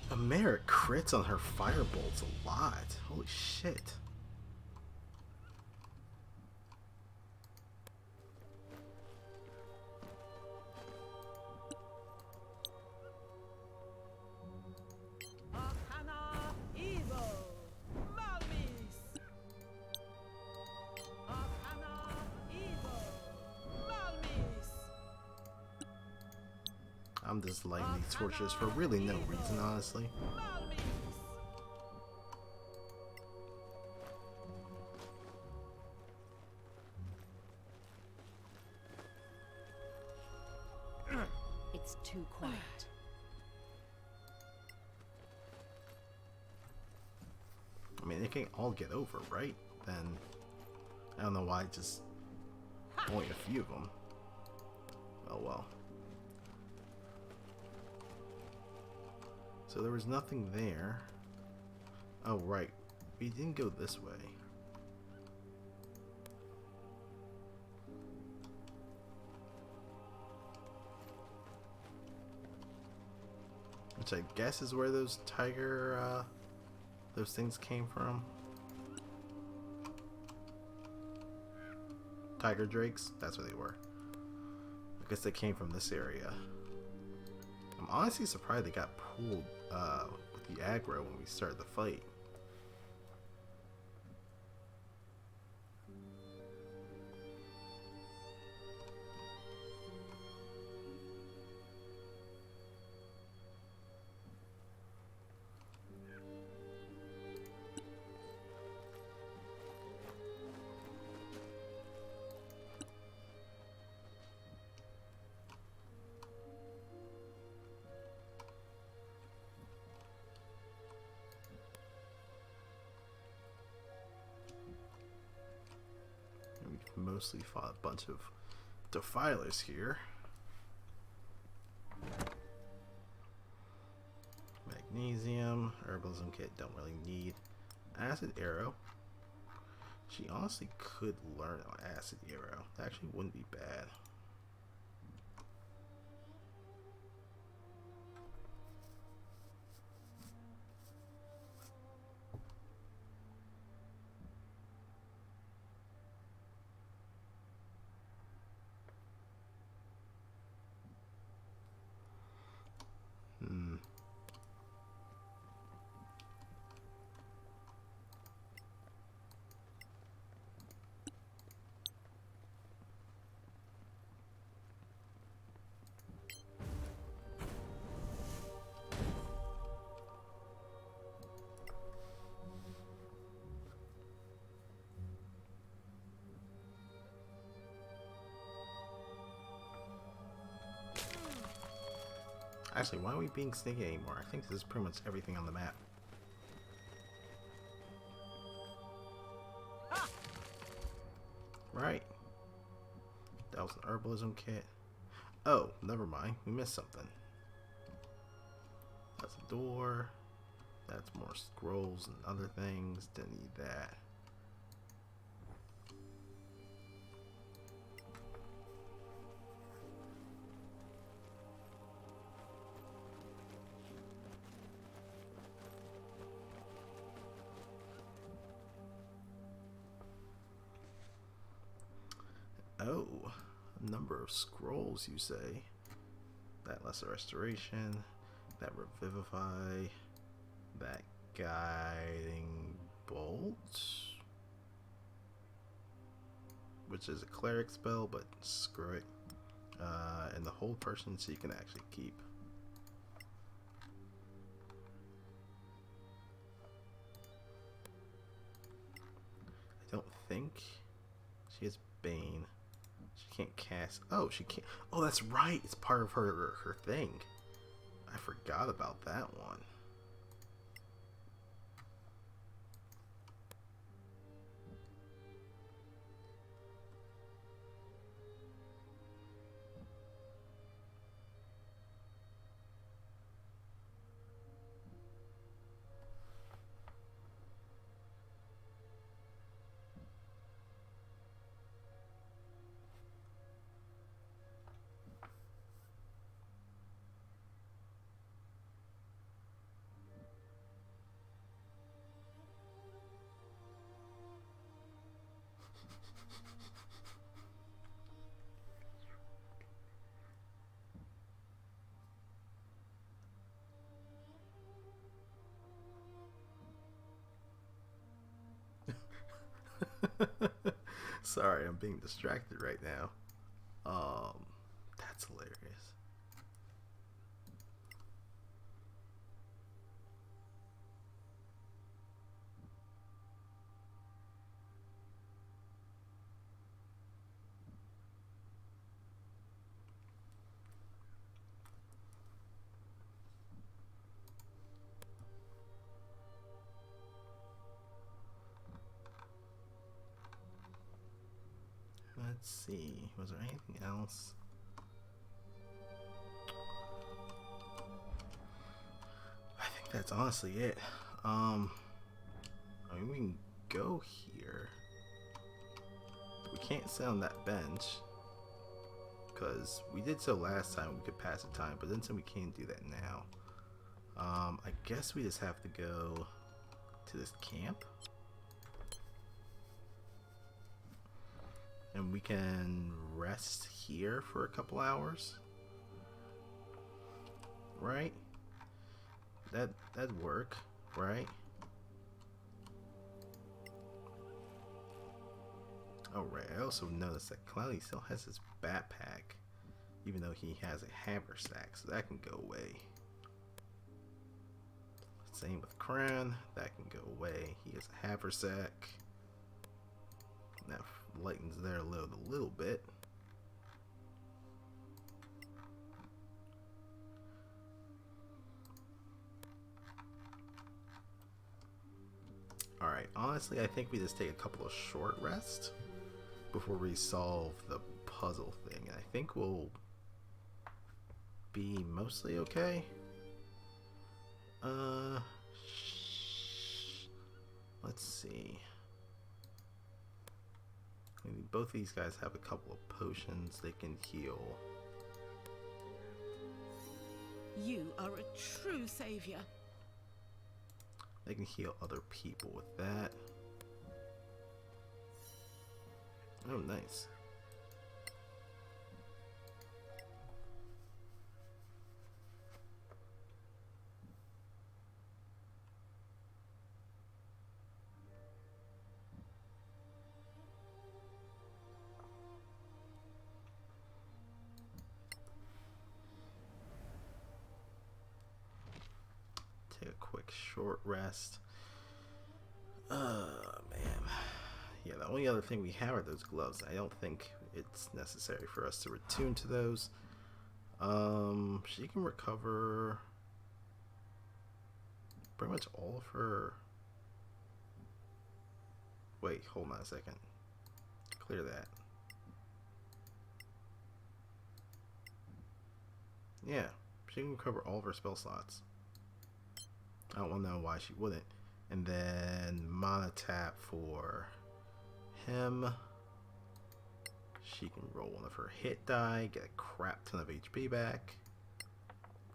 Amira crits on her firebolts a lot. Holy shit. I'm just lighting these torches for really no reason, honestly. It's too quiet. I mean, they can't all get over, right? Then, I don't know why just only a few of them. Oh well. So there was nothing there. Oh, right. We didn't go this way. Which I guess is where those tiger, those things came from. Tiger drakes? That's what they were. I guess they came from this area. I'm honestly surprised they got pulled with the aggro when we started the fight. Mostly fought a bunch of defilers here. Magnesium, herbalism kit, don't really need. Acid arrow. She honestly could learn on acid arrow. That actually wouldn't be bad. Actually, why are we being sneaky anymore? I think this is pretty much everything on the map. Right. That was an herbalism kit. Oh, never mind. We missed something. That's a door. That's more scrolls and other things. Didn't need that. Oh, a number of scrolls, you say? That lesser restoration, that revivify, that guiding bolt, which is a cleric spell, but screw it. And the hold person, so you can actually keep. I don't think she has Bane. She can't cast. Oh, she can't. Oh, that's right. It's part of her thing. forgot about that one. Sorry, I'm being distracted right now. That's hilarious. Let's see. Was there anything else? I think that's honestly it. I mean, we can go here. We can't sit on that bench because we did so last time. We could pass the time, but then we can't do that now. I guess we just have to go to this camp. And we can rest here for a couple hours, right? That'd work, right? Oh right. I also noticed that Cloudy still has his backpack, even though he has a haversack, so that can go away. Same with Cran, that can go away. He has a haversack. That lightens their load a little bit. Alright, honestly, I think we just take a couple of short rests before we solve the puzzle thing. And I think we'll be mostly okay. Let's see. Maybe both these guys have a couple of potions they can heal. You are a true savior. They can heal other people with that. Oh, nice. Take a quick short rest. Man. Yeah, the only other thing we have are those gloves. I don't think it's necessary for us to return to those. She can recover pretty much all of her... Wait, hold on a second. Clear that. Yeah, she can recover all of her spell slots. I don't know why she wouldn't. And then mana tap for him. She can roll one of her hit die, get a crap ton of HP back.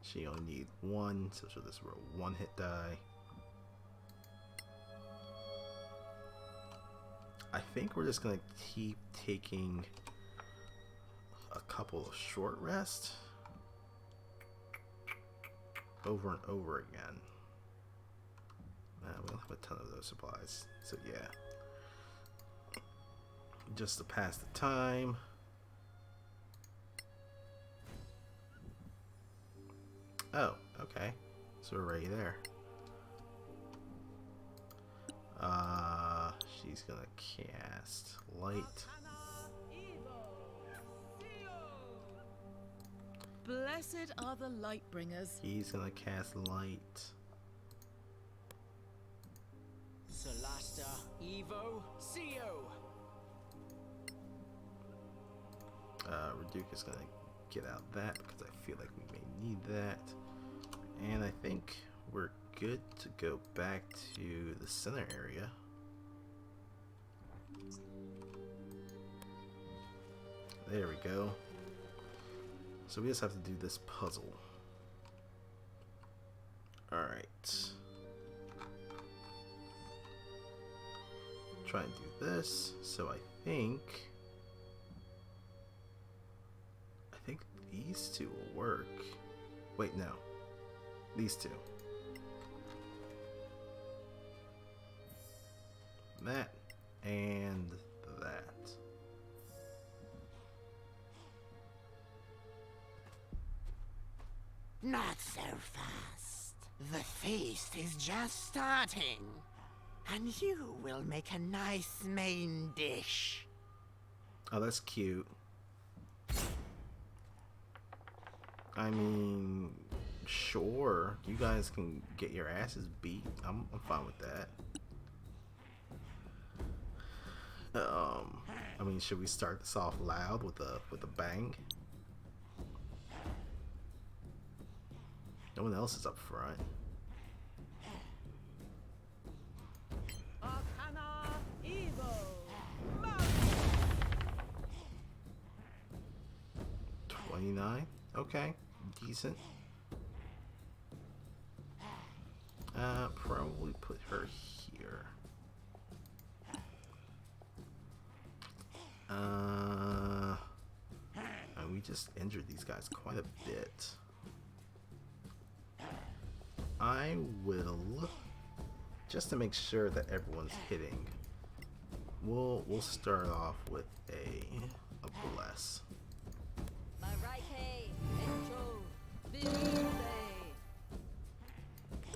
She only needs one, so she'll just roll one hit die. I think we're just gonna keep taking a couple of short rests over and over again. We don't have a ton of those supplies, so yeah. Just to pass the time. Oh, okay. So we're already there. She's gonna cast light. Blessed are the light bringers. He's gonna cast light. Solasta, Evo, CO. Reduke is gonna get out that because I feel like we may need that. And I think we're good to go back to the center area. There we go. So we just have to do this puzzle. Alright. Try and do this. So I think these two will work. Wait, no. These two. That and that. Not so fast. The feast is just starting. And you will make a nice main dish. Oh, that's cute. I mean, sure. You guys can get your asses beat. I'm fine with that. I mean, should we start this off loud with a bang? No one else is up front. Arcana Evo. 29. Okay, decent. Probably put her here. And we just injured these guys quite a bit. I will, just to make sure that everyone's hitting, we'll start off with a bless.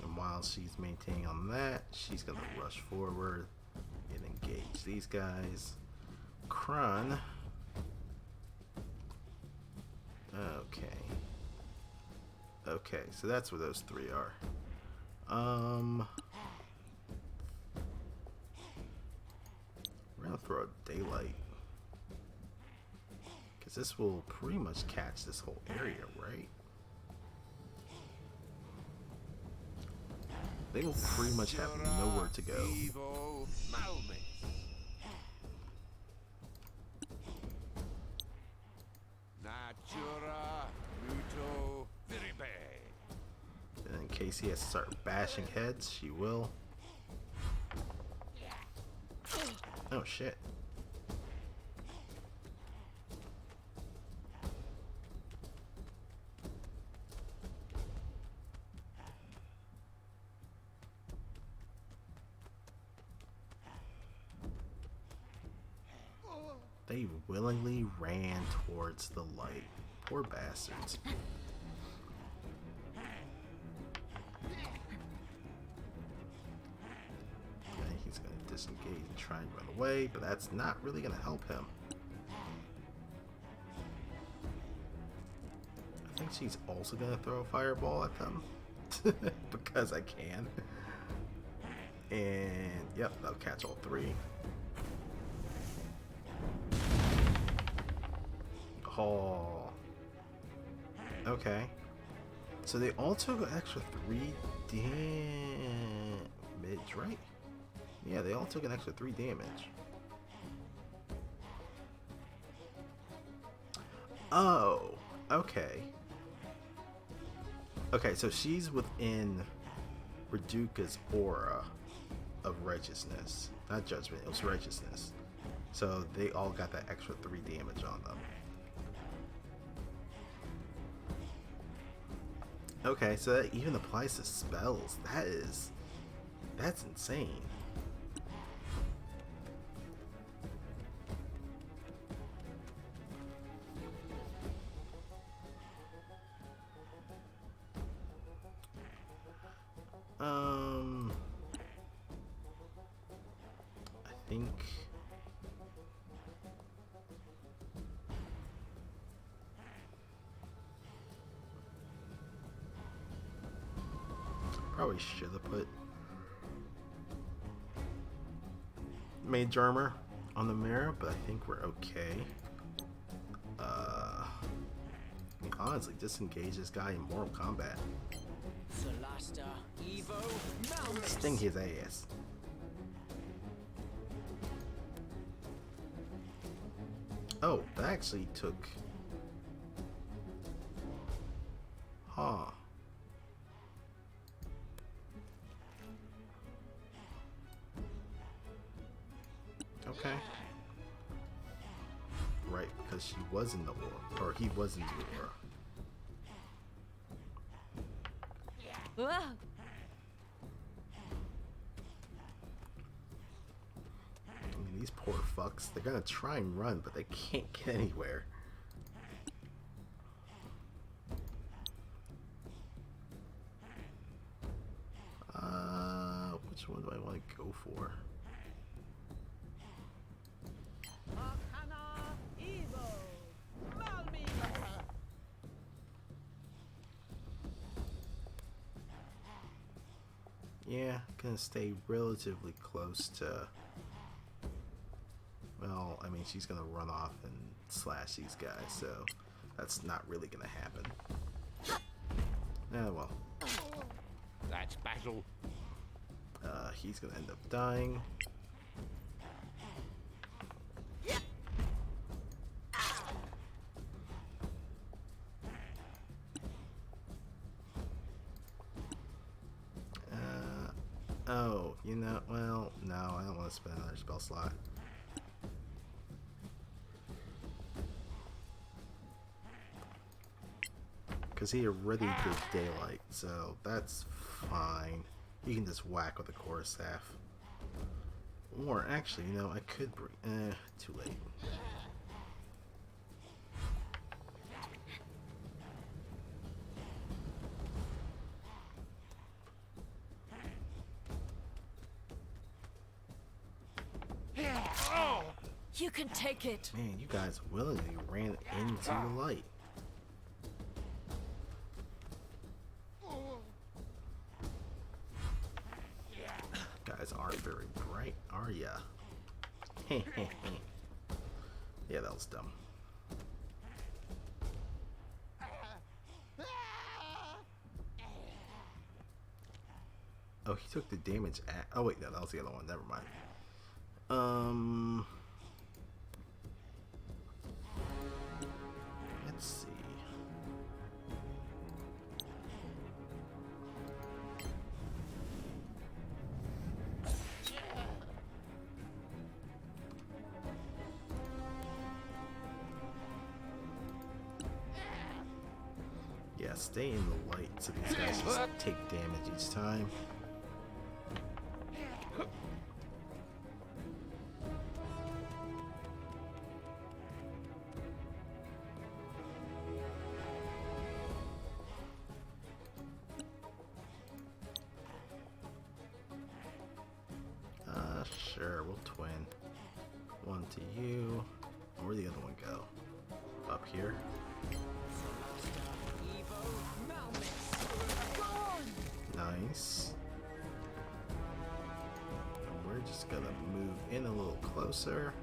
And while she's maintaining on that, she's gonna rush forward and engage these guys. Kron. Okay, so that's where those three are. We're gonna throw a daylight, because this will pretty much catch this whole area, right? They will pretty much have nowhere to go. Evo, Malmis. Natura, Muto, Viribe. And in case he has to start bashing heads, she will. Oh shit. They willingly ran towards the light. Poor bastards. Okay, he's going to disengage and try and run away, but that's not really going to help him. I think she's also going to throw a fireball at them. Because I can. And, yep, that'll catch all three. Oh. Okay. So they all took an extra 3 damage, right? Yeah, they all took an extra 3 damage. Oh, okay. Okay, so she's within Reduka's aura of righteousness. Not judgment, it was righteousness. So they all got that extra 3 damage on them. Okay, so that even applies to spells. That's insane. I think Probably should have put Mage Armor on the mirror, but I think we're okay. I mean, honestly, disengage this guy in Mortal Kombat. Solasta, Evo, Malmix. Sting his ass. Oh, that actually took... Huh. Okay. Right, because she was in the war, or he was in the war. Ah! I mean, these poor fucks, they're gonna try and run, but they can't get anywhere. Which one do I want to go for? Yeah, gonna stay relatively close to... Well, I mean, she's gonna run off and slash these guys, so that's not really gonna happen. Well. That's battle. He's gonna end up dying. Oh, you know, well, no, I don't want to spend another spell slot. Because he already did daylight, so that's fine. You can just whack with the quarterstaff. Or, actually, you know, I could bring... too late. You can take it. Man, you guys willingly ran into the light. Guys aren't very bright, are ya? Yeah, that was dumb. Oh, he took the damage at... Oh, wait, no, that was the other one. Never mind. Let's see. Yeah, stay in the light so these guys just take damage each time. Sure, we'll twin. One to you. Where'd the other one go? Up here? Nice. And we're just gonna move in a little closer.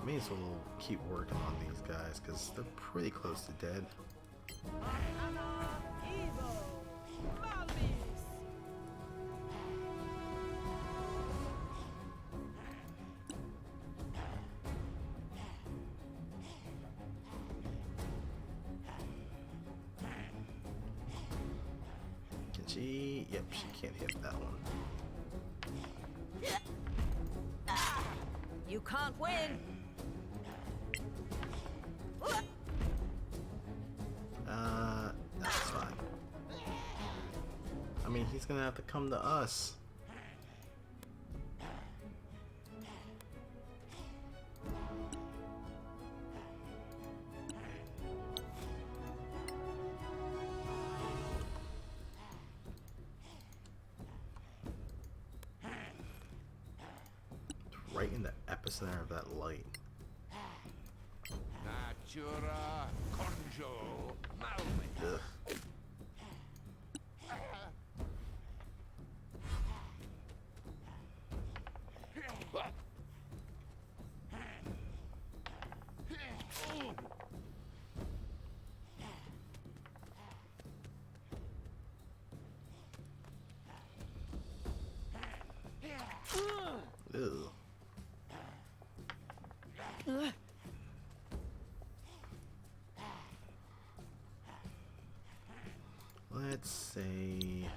May as well keep working on these guys because they're pretty close to dead. Can she? Yep, she can't hit that one. You can't win. That's fine. I mean, he's gonna have to come to us. epicenter of that light. Natura conjo malmet. Ugh. Ew. Let's say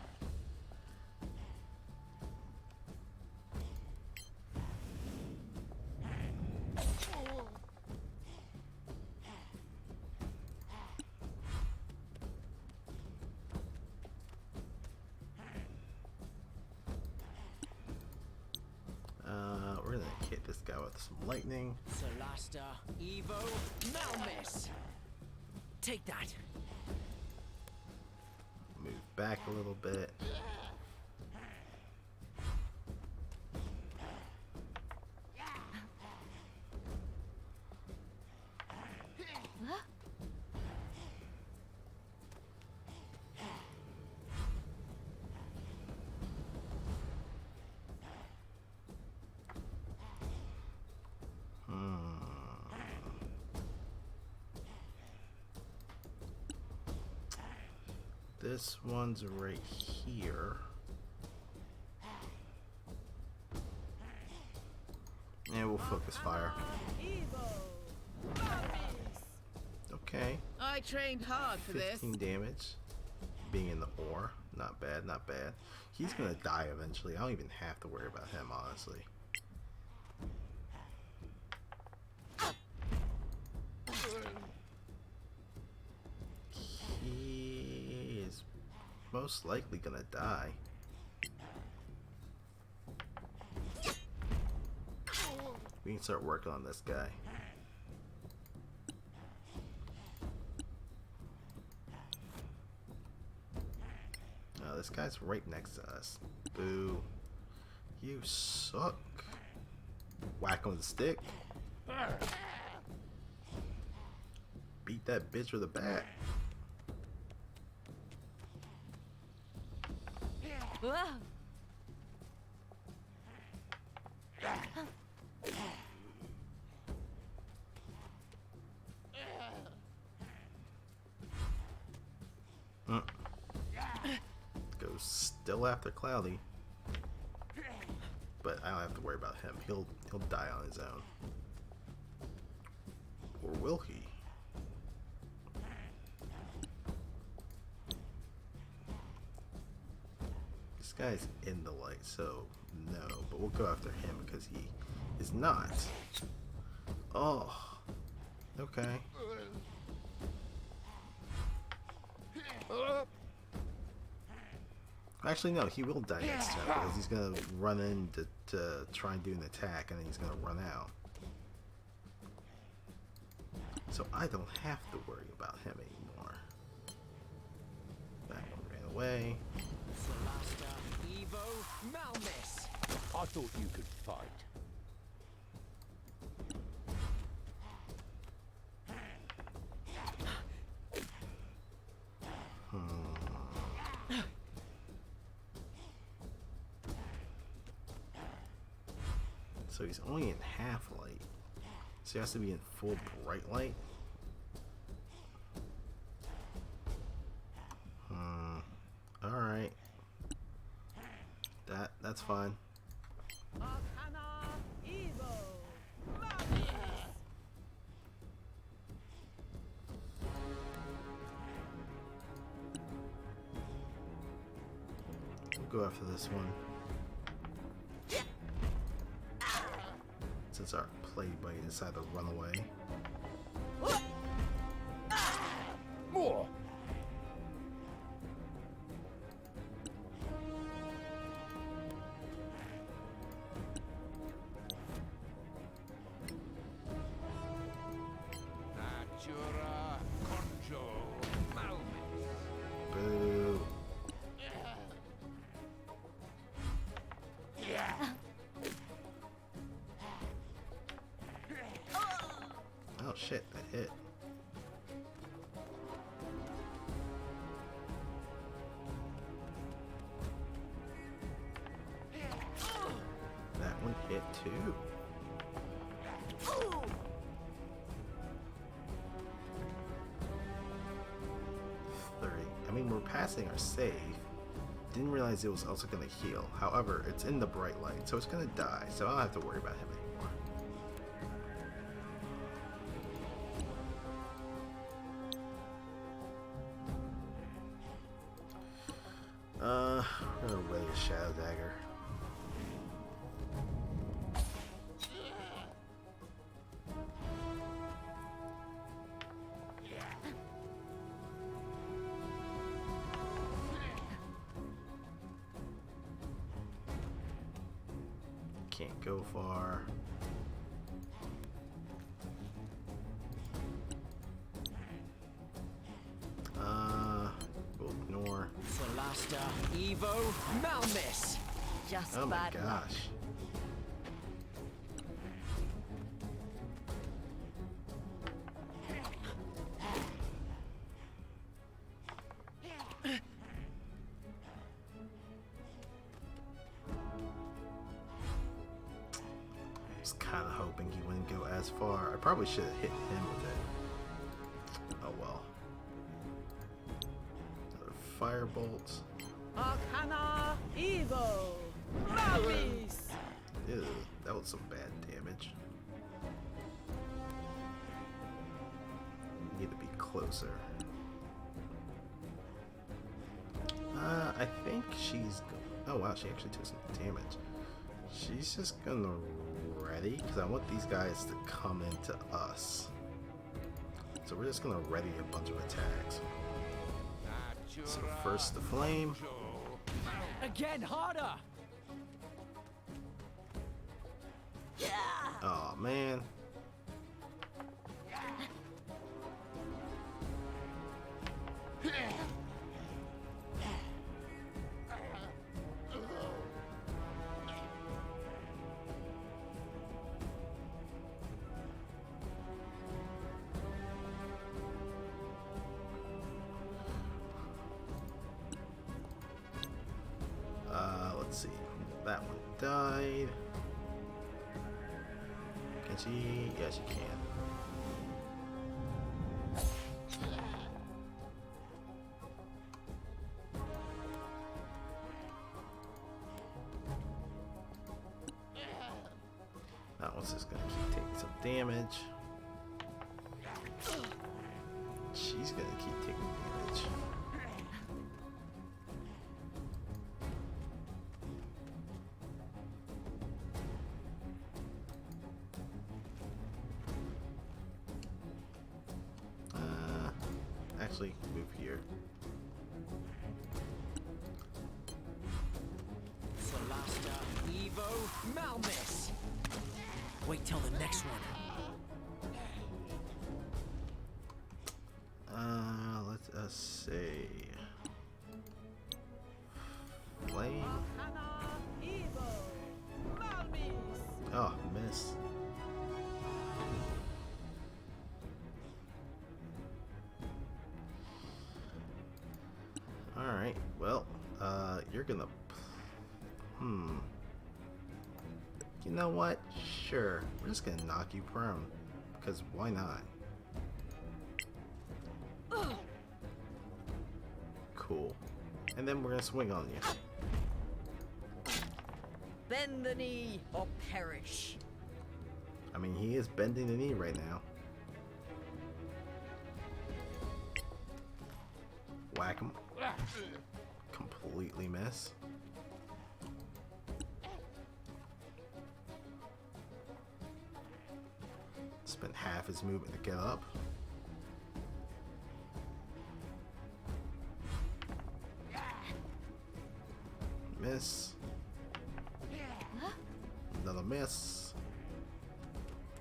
we're gonna hit this guy with some lightning. Solasta, Evo, Malmis. Take that. Move back a little bit. This one's right here. And we'll focus fire. Okay. I trained hard for this. 15 damage. Being in the ore. Not bad, not bad. He's gonna die eventually. I don't even have to worry about him, honestly. He is most likely gonna die. We can start working on this guy. Oh, this guy's right next to us. Boo. You suck. Whack him with a stick. Beat that bitch with a bat. Goes still after Cloudy, but I don't have to worry about him. He'll die on his own, or will he? This guy's in the light, so no. But we'll go after him because he is not. Oh, okay. Actually, no, he will die next turn because he's going to run in to try and do an attack, and then he's going to run out. So I don't have to worry about him anymore. That one ran away. Solasta, Evo, Malmis. I thought you could fight. So he's only in half light. So he has to be in full bright light. Alright. That's fine. We'll go after this one. Since our plague buddy decided to run away. More. Natura conjo malmet. Boo. shit, that hit. That one hit too. 30. I mean, we're passing our save. Didn't realize it was also going to heal. However, it's in the bright light, so it's going to die, so I don't have to worry about him anymore. We're going to ready a Shadow Dagger. Can't go far. We'll ignore. Solasta, Evo, Malmis. Just Oh my bad luck. gosh. Was kind of hoping he wouldn't go as far. I probably should have hit him with it. Oh well. Another firebolt. Arcana Evo Malmis. Ew, that was some bad damage. Need to be closer. I think she's. Oh wow, she actually took some damage. She's just gonna ready because I want these guys to come into us. So we're just gonna ready a bunch of attacks. So first the flame. Again, harder. Oh man. Let's see. That one died. Can she? Yeah, she can. That one's just gonna keep taking some damage. She's gonna keep taking damage. Actually, move here. Solasta, Evo, Malmis. Wait till the next one. Let us say flame. Arcana Evo Malmis. Oh, miss. Alright, well, you're gonna... You know what? Sure, we're just gonna knock you prone. Because why not? Cool. And then we're gonna swing on you. Bend the knee or perish. I mean, he is bending the knee right now. Whack him. Completely miss. Spent half his movement to get up. Miss. Another miss.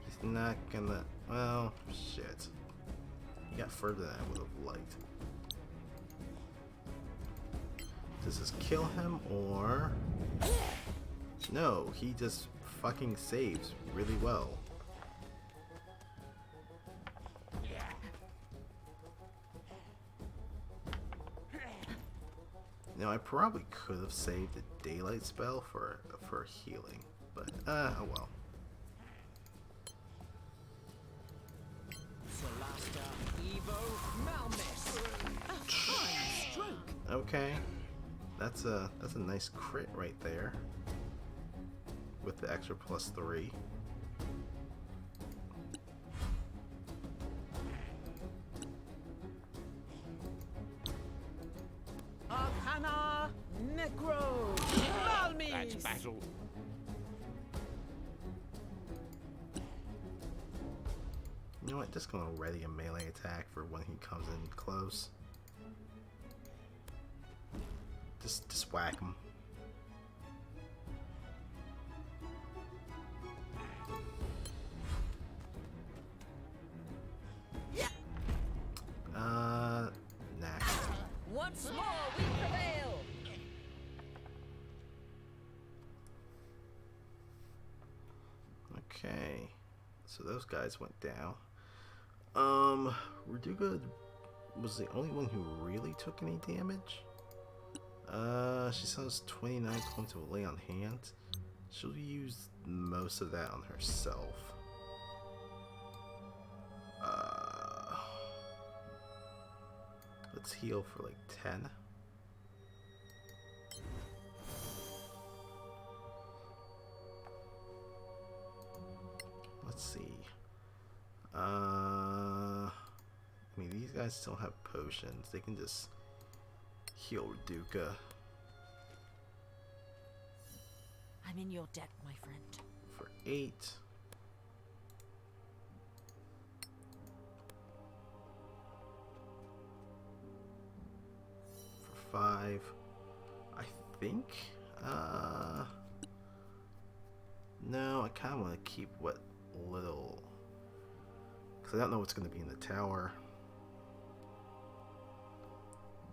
He's not gonna. Well, shit. He got further than I would have liked. Does this kill him or... No, he just fucking saves really well. Now I probably could have saved the daylight spell for healing, but oh well. Solasta, Evo, Malmis. A fine stroke. Okay, that's a nice crit right there with the extra +3. Arcana Necro. Malmis. That's battle. You know what? Just gonna ready a melee attack for when he comes in close. Just whack him. Next. Once more we prevail. Okay, so those guys went down. Reduga was the only one who really took any damage. She still has 29 points of lay on hand. She'll use most of that on herself. Let's heal for like 10. Let's see. I mean, these guys still have potions. They can just heal Reduca. I'm in your debt, my friend. For 8. For 5. I think. No, I kind of want to keep what little. Because I don't know what's going to be in the tower.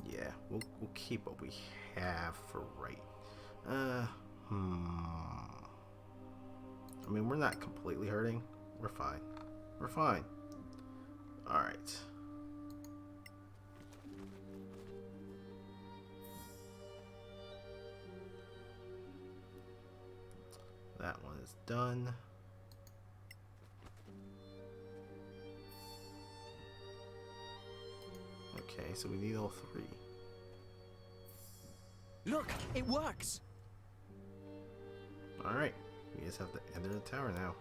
Yeah, we'll keep what we have for right. I mean, we're not completely hurting. We're fine. We're fine. Alright. That one is done. Okay, so we need all 3. Look, it works. Alright, we just have to enter the tower now.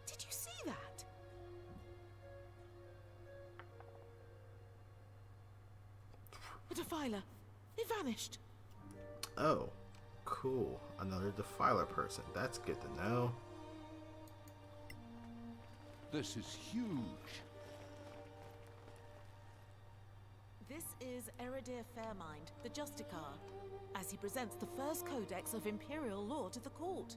Did you see that? A defiler. It vanished. Oh, cool. Another defiler person. That's good to know. This is huge. This is Eridir Fairmind, the Justicar, as he presents the first codex of Imperial law to the court.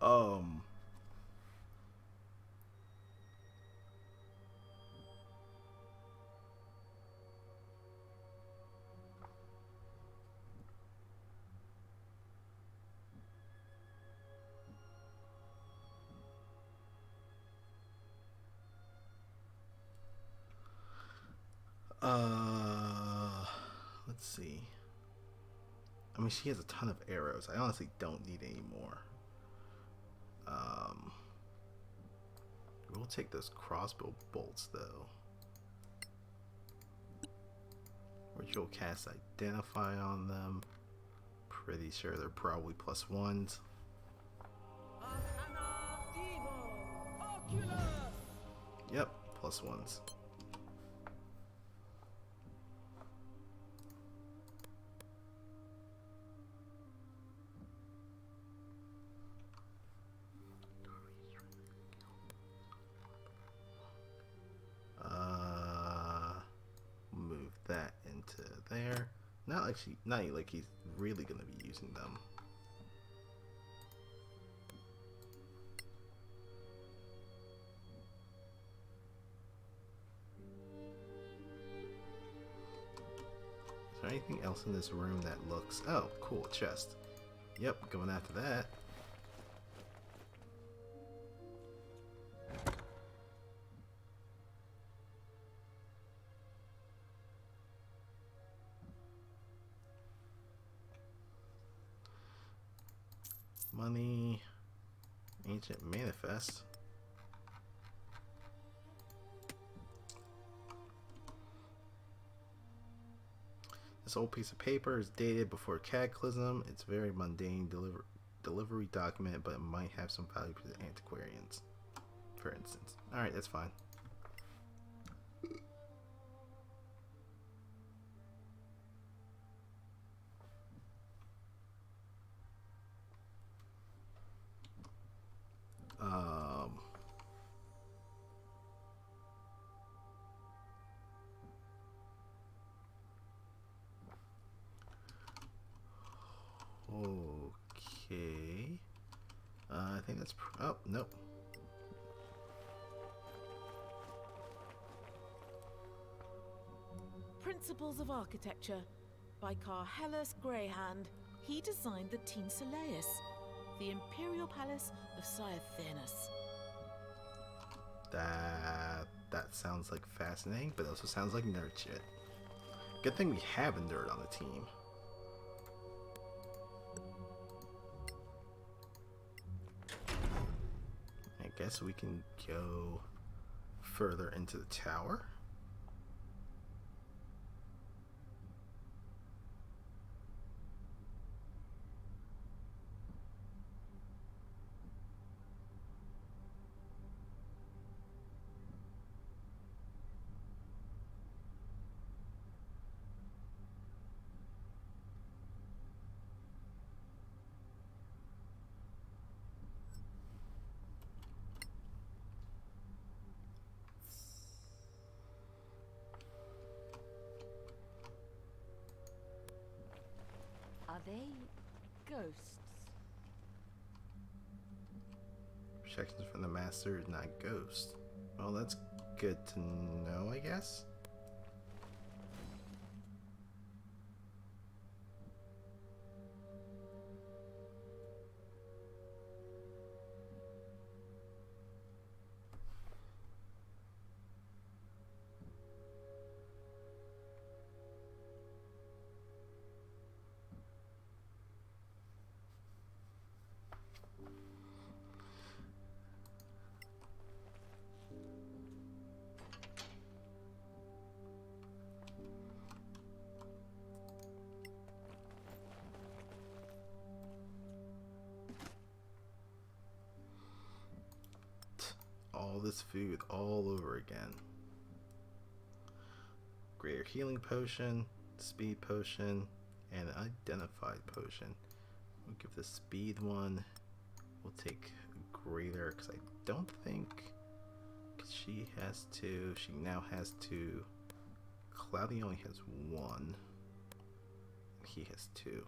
Um. Let's see. I mean, she has a ton of arrows. I honestly don't need any more. We'll take those crossbow bolts though. Ritual cast identify on them. Pretty sure they're probably +1s. Yep, plus ones. Move that into there. Not actually, not like he's really gonna be using them. Is there anything else in this room that looks... Oh, cool, chest. Yep, going after that. Money. Ancient manifest. This old piece of paper is dated before Cataclysm. It's a very mundane delivery document, but it might have some value for the antiquarians, for instance. Alright, that's fine. Okay. I think that's... oh, nope. Principles of Architecture by Carhellas Greyhand. He designed the Team Soleus, the Imperial Palace of Scythenus. That sounds like fascinating, but also sounds like nerd shit. Good thing we have a nerd on the team. I guess we can go further into the tower. Are they ghosts? Projections from the Master is not ghost. Well, that's good to know, I guess. All this food all over again. Greater healing potion, speed potion, and an identified potion. We'll give the speed one. We'll take greater because I don't think she has two. She now has two. Cloudy only has one. He has two.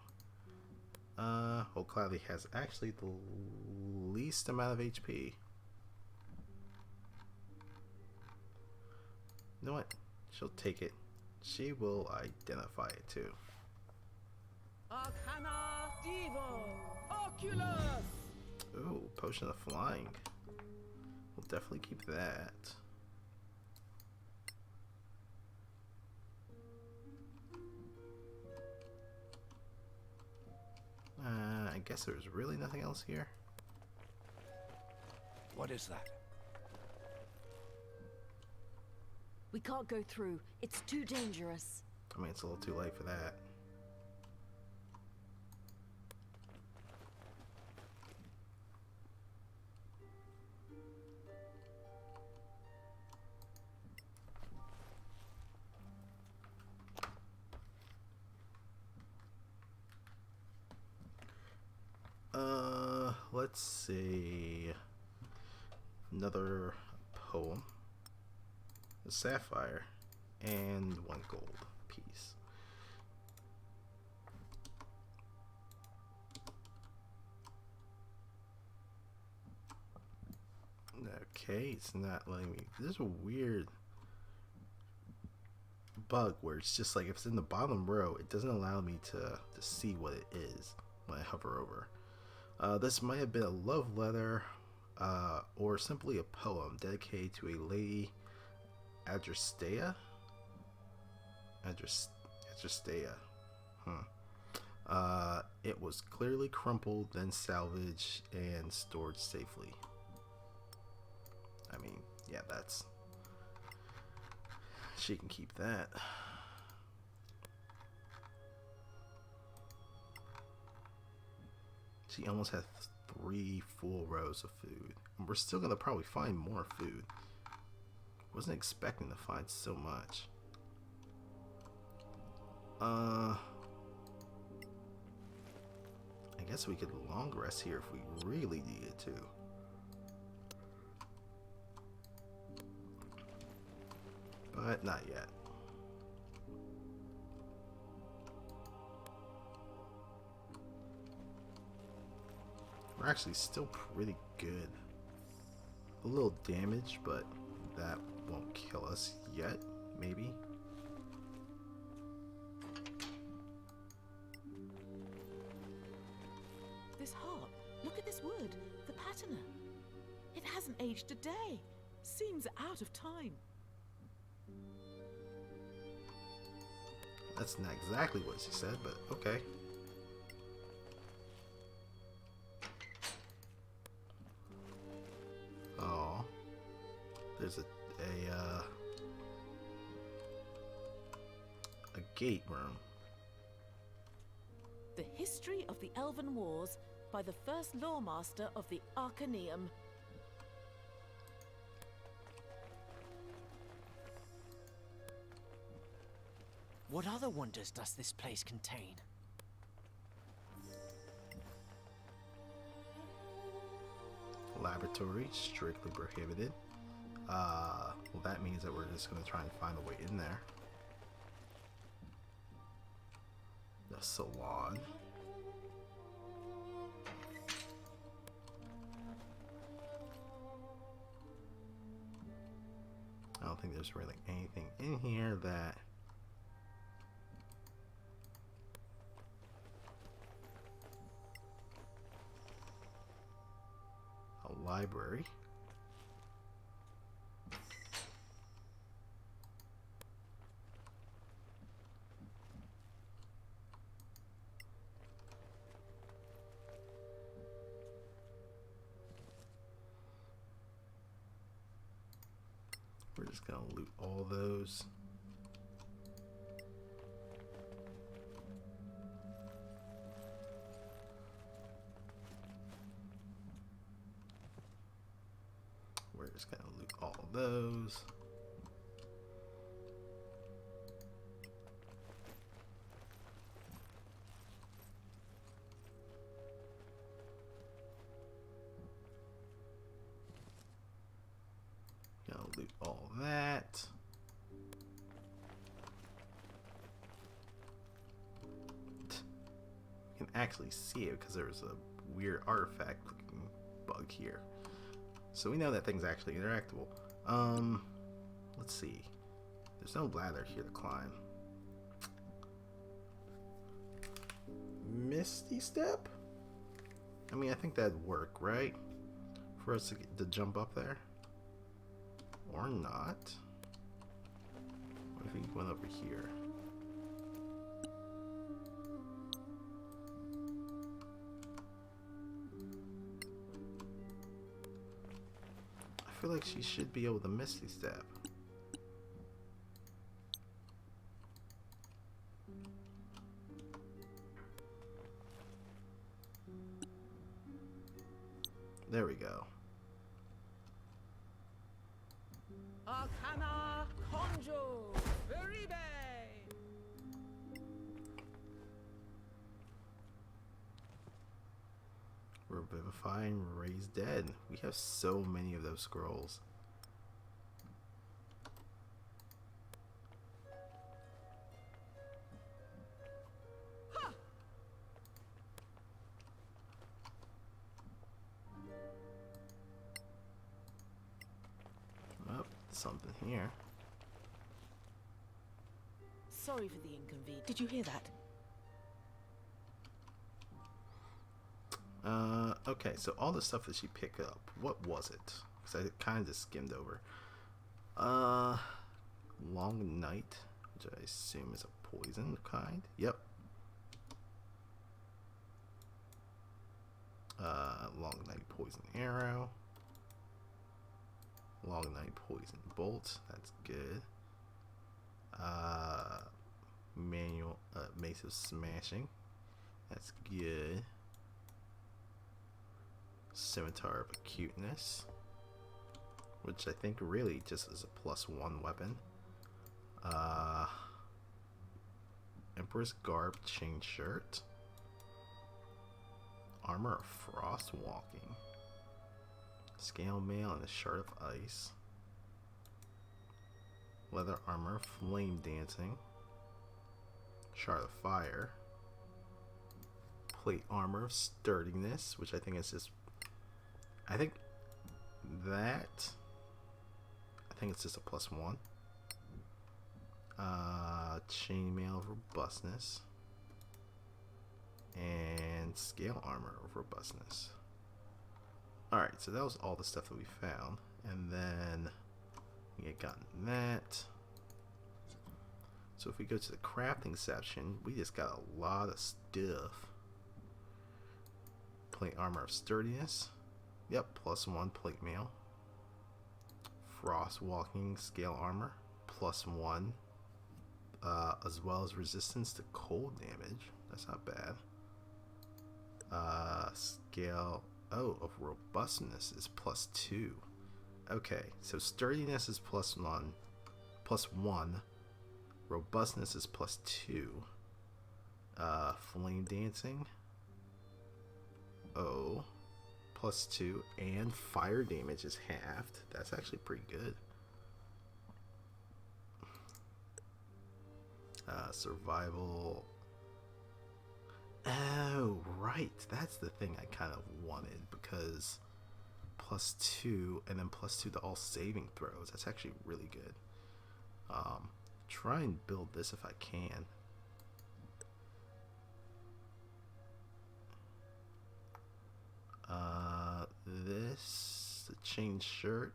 Well, Cloudy has actually the least amount of HP. You know what? She'll take it. She will identify it too. Arcana Divo Oculus! Ooh, potion of flying. We'll definitely keep that. I guess there's really nothing else here. What is that? We can't go through. It's too dangerous. I mean, it's a little too late for that. let's see. Another poem. A sapphire. And 1 gold piece. Okay, it's not letting me. There's a weird bug where it's just like if it's in the bottom row, it doesn't allow me to see what it is when I hover over. This might have been a love letter or simply a poem dedicated to a lady, Adrestea. It was clearly crumpled, then salvaged and stored safely. I mean, yeah, that's... She can keep that. She almost has 3 full rows of food. And we're still gonna probably find more food. Wasn't expecting to find so much. I guess we could long rest here if we really needed to. But not yet. We're actually still pretty good. A little damage, but that won't kill us yet, maybe. This harp, look at this wood, the patina. It hasn't aged a day. Seems out of time. That's not exactly what she said, but okay. Oh, there's a gate room. The History of the Elven Wars by the first Lawmaster of the Arcaneum. What other wonders does this place contain? Laboratory, strictly prohibited. Well, that means that we're just going to try and find a way in there. The salon. I don't think there's really anything in here that... A library. We're just gonna loot all those. We're just gonna loot all of those. Gonna loot all that. You can actually see it because there was a weird artifact looking bug here. So we know that thing's actually interactable. Let's see. There's no ladder here to climb. Misty Step? I mean, I think that'd work, right? For us to jump up there? Or not? What if we went over here? I feel like she should be able to Misty Step. There we go. Arcana Conjo Veribe. We're Revivify and Raise Dead. We have so many of those scrolls. Oh, something here. Sorry for the inconvenience. Did you hear that? Okay, so all the stuff that she picked up, what was it? Because I kind of just skimmed over. Long Night, which I assume is a poison kind. Yep. Long Night Poison Arrow. Long Night Poison Bolt, that's good. Manual Mace of Smashing, that's good. Scimitar of Acuteness, which I think really just is a +1 weapon. Emperor's Garb Chain Shirt. Armor of Frost Walking. Scale Mail and a Shard of Ice. Leather Armor, Flame Dancing. Shard of Fire. Plate Armor of Sturdiness, which I think is just... I think it's just a +1. Chainmail of Robustness. And Scale Armor of Robustness. Alright, so that was all the stuff that we found. And then we had gotten that. So if we go to the crafting section, we just got a lot of stuff. Plate Armor of Sturdiness. Yep, +1 plate mail. Frost Walking Scale Armor, +1. As well as resistance to cold damage. That's not bad. Scale of Robustness is +2. Okay, so Sturdiness is +1. Robustness is +2. Flame Dancing. +2, and fire damage is halved. That's actually pretty good. Survival. Oh, right. That's the thing I kind of wanted, because +2 and then +2 to all saving throws. That's actually really good. Try and build this if I can. This, the chain shirt.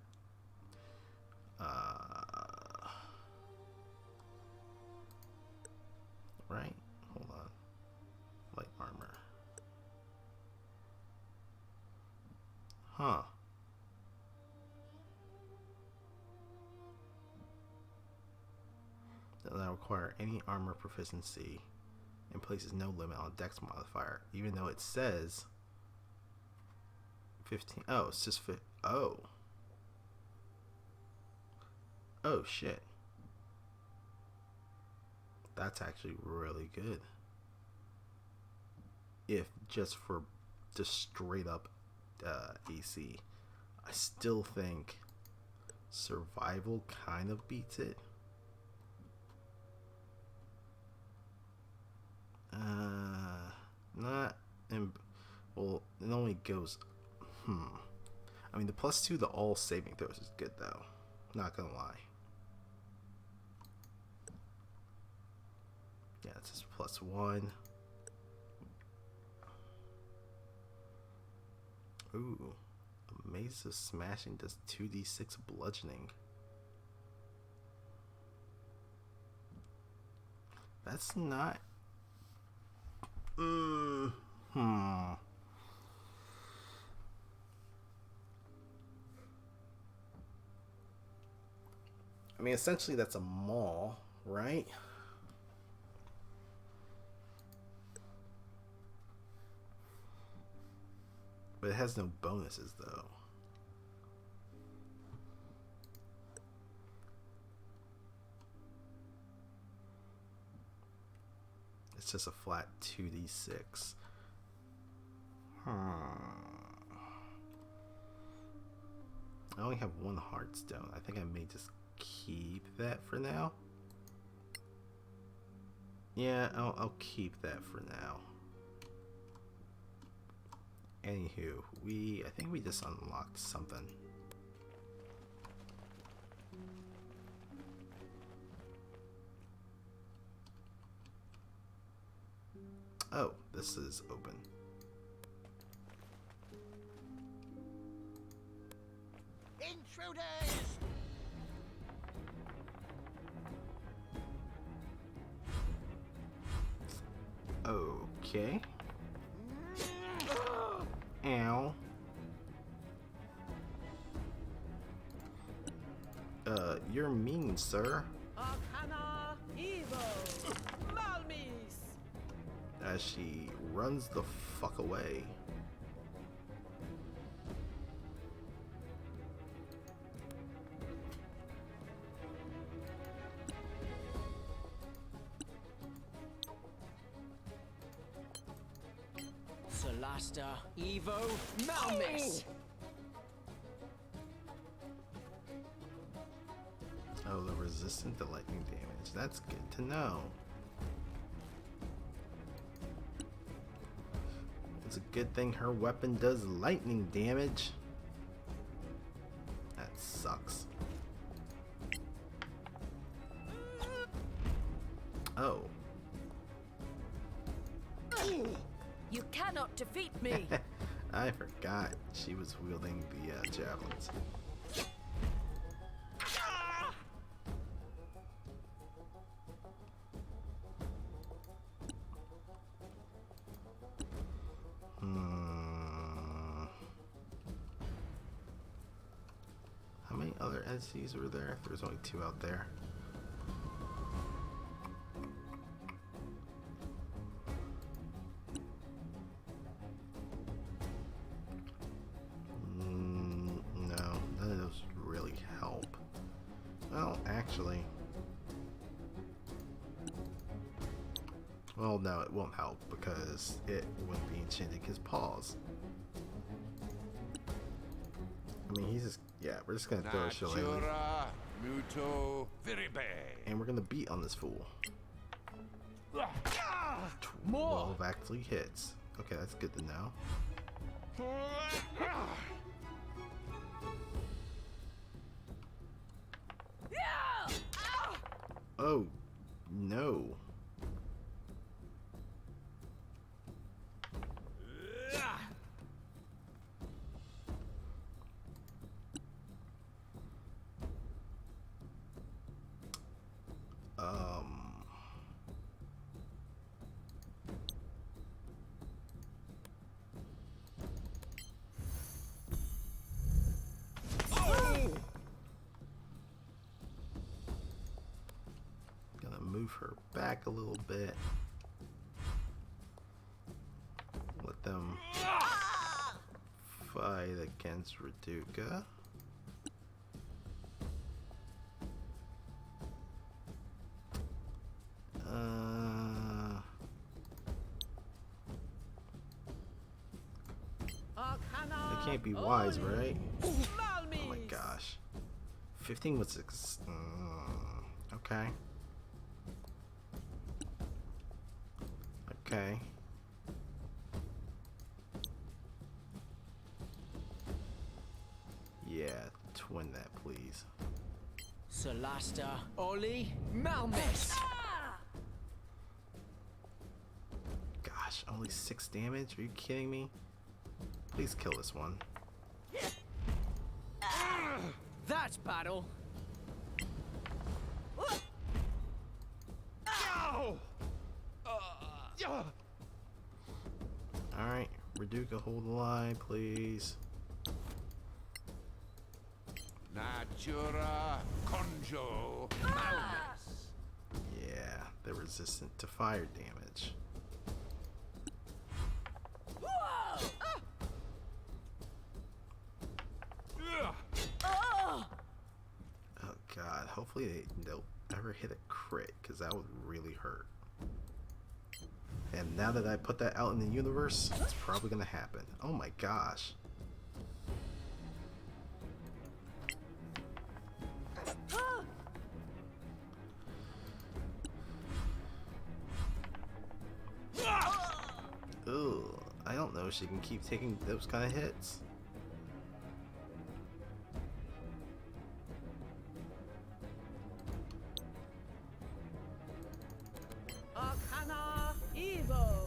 Right? Hold on. Light armor. Huh. Does not require any armor proficiency and places no limit on dex modifier, even though it says 15. Oh, it's just fit. Oh. Oh, shit. That's actually really good. If just for just straight up AC. I still think survival kind of beats it. Not in, well, it only goes, I mean, the +2 to all saving throws is good though. Not gonna lie. Yeah, it's just +1. Ooh, a Mace of Smashing does 2d6 bludgeoning. That's not. I mean, essentially that's a maul, right? But it has no bonuses, though. It's just a flat 2d6. I only have one heartstone. I think I may just keep that for now. Yeah, I'll keep that for now. Anywho, I think we just unlocked something. Oh, this is open. Intruders! Okay. Ow. You're mean, sir. Arcana Evo. Malmis. As she runs the fuck away. Solasta, Evo, Malmis! Oh, the resistant to lightning damage. That's good to know. It's a good thing her weapon does lightning damage. That sucks. Oh. You cannot defeat me. I forgot she was wielding the javelins. How many other entities were there? There's only 2 out there. No, none of those really help. Well, actually. Well, no, it won't help because it wouldn't be enchanting his paws. I mean, he's just, yeah, we're just gonna throw a shillelagh. Natura muto viribe. And we're gonna beat on this fool. More! 12 actually hits. Okay, that's good to know. Oh, no. Gonna move her back a little bit. Let them fight against Raduca. Arcana. They can't be wise, right? Malmis. Oh my gosh. 15 was okay. Okay. Yeah, twin that, please. Solasta, Oli, Malmis! Gosh, only 6 damage? Are you kidding me? Please kill this one. That's battle! Alright, Raduca, hold the line, please. Natura conjo malmis. Yeah, they're resistant to fire damage. Oh god, hopefully they'll ever hit a crit, because that would really hurt. And now that I put that out in the universe, it's probably gonna happen. Oh my gosh. Ooh, I don't know if she can keep taking those kind of hits. Arcana Evo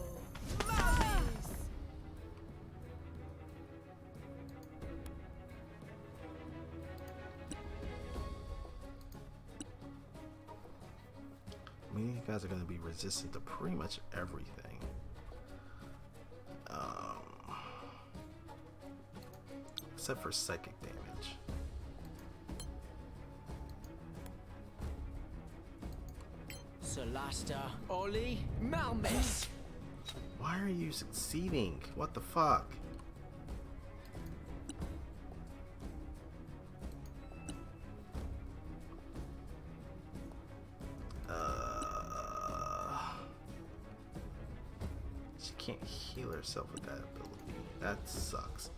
Malmis. I mean, you guys are going to be resistant to pretty much everything. Except for psychic damage. Solasta, Oli, Malmis. Why are you succeeding? What the fuck? She can't heal herself with that ability. That sucks.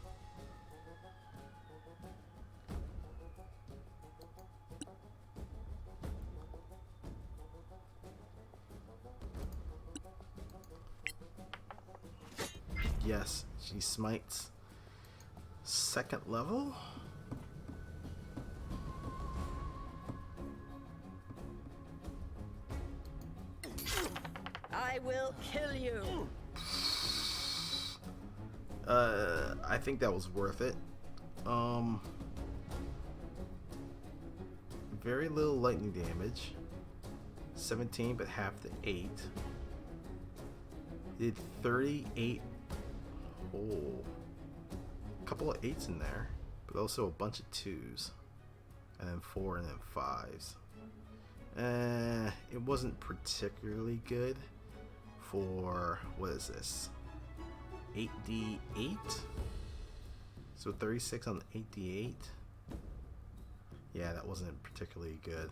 Yes, she smites. Second level? I will kill you. I think that was worth it. Very little lightning damage. 17, but half the 8. Did 38. Oh, a couple of 8s in there, but also a bunch of 2s, and then 4 and then 5s. It wasn't particularly good for, what is this, 8d8? So 36 on 8d8? Yeah, that wasn't particularly good.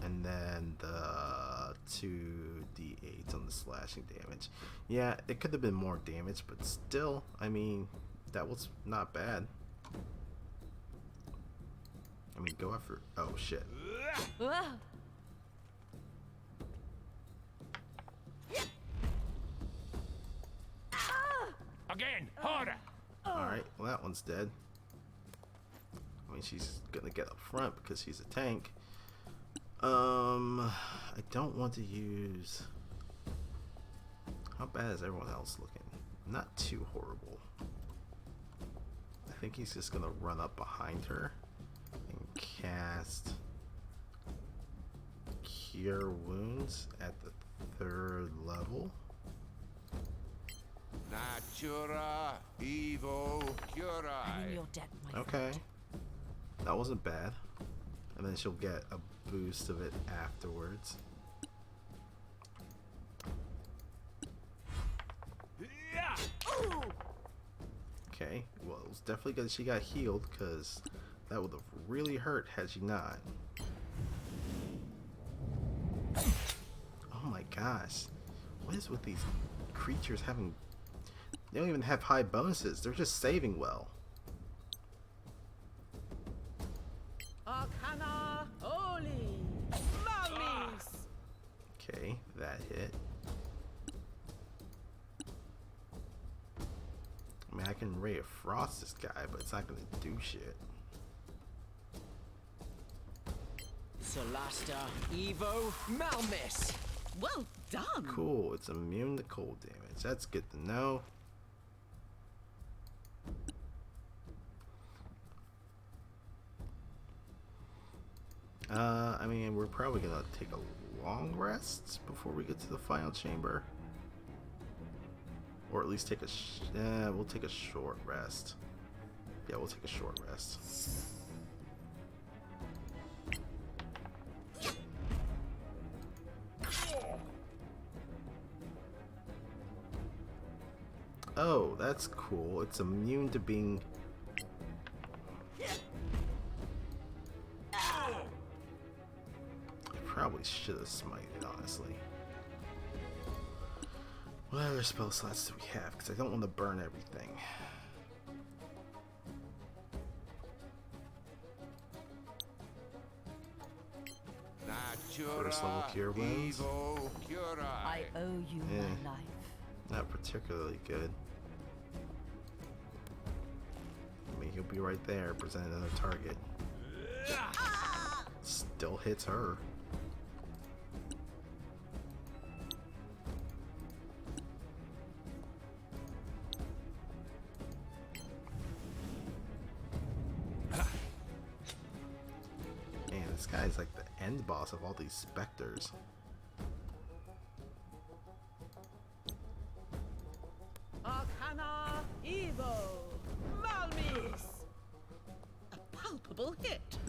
And then the 2d8 on the slashing damage. Yeah, it could have been more damage, but still, I mean, that was not bad. I mean, go after... Oh, shit. Again, harder. Alright, well, that one's dead. I mean, she's gonna get up front because she's a tank. I don't want to use... How bad is everyone else looking? Not too horrible. I think he's just gonna run up behind her and cast Cure Wounds at the 3rd level. Natura Evo I'm in Curai. your debt, my Okay. friend. That wasn't bad. And then she'll get a boost of it afterwards. Okay, well, it was definitely good she got healed, because that would have really hurt had she not. Oh my gosh. What is with these creatures having... They don't even have high bonuses, they're just saving well. Arcana Oli Malmis. Okay, that hit. I mean, I can Ray of Frost this guy, but it's not gonna do shit. Solasta, Evo, Malmis. Well done. Cool, it's immune to cold damage. That's good to know. I mean, we're probably gonna take a long rest before we get to the final chamber. Or at least take a we'll take a short rest. Yeah, we'll take a short rest. Oh, that's cool. It's immune to being... Probably should have smited, honestly. What other spell slots do we have? Because I don't want to burn everything. First level cure wounds. Evo Cura. I owe you Yeah. my life. Not particularly good. I mean, he'll be right there, present another target. Still hits her. Man, this guy's like the end boss of all these specters. Arcana Evo. Malmis. A palpable hit.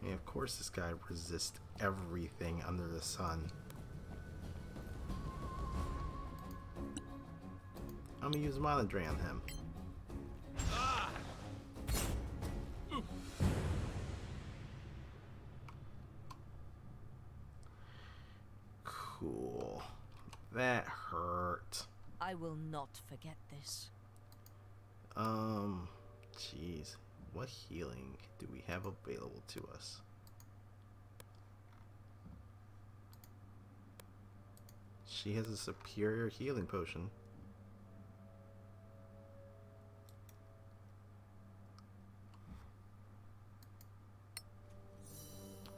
And of course this guy resists everything under the sun. I'm gonna use Mana Drain on him. Cool. That hurt. I will not forget this. Jeez. What healing do we have available to us? She has a superior healing potion.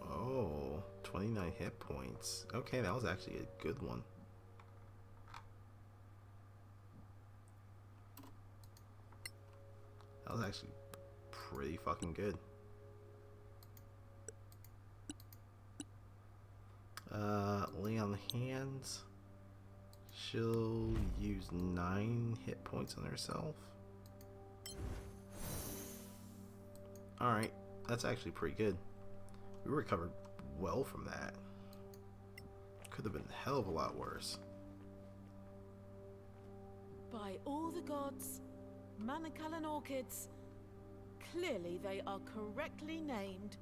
Oh, 29 hit points. Okay, that was actually a good one. That was actually pretty fucking good. Lay on hands. She'll use 9 hit points on herself. Alright, that's actually pretty good. We recovered well from that. Could have been a hell of a lot worse. By all the gods, Manicalan orchids. Clearly they are correctly named.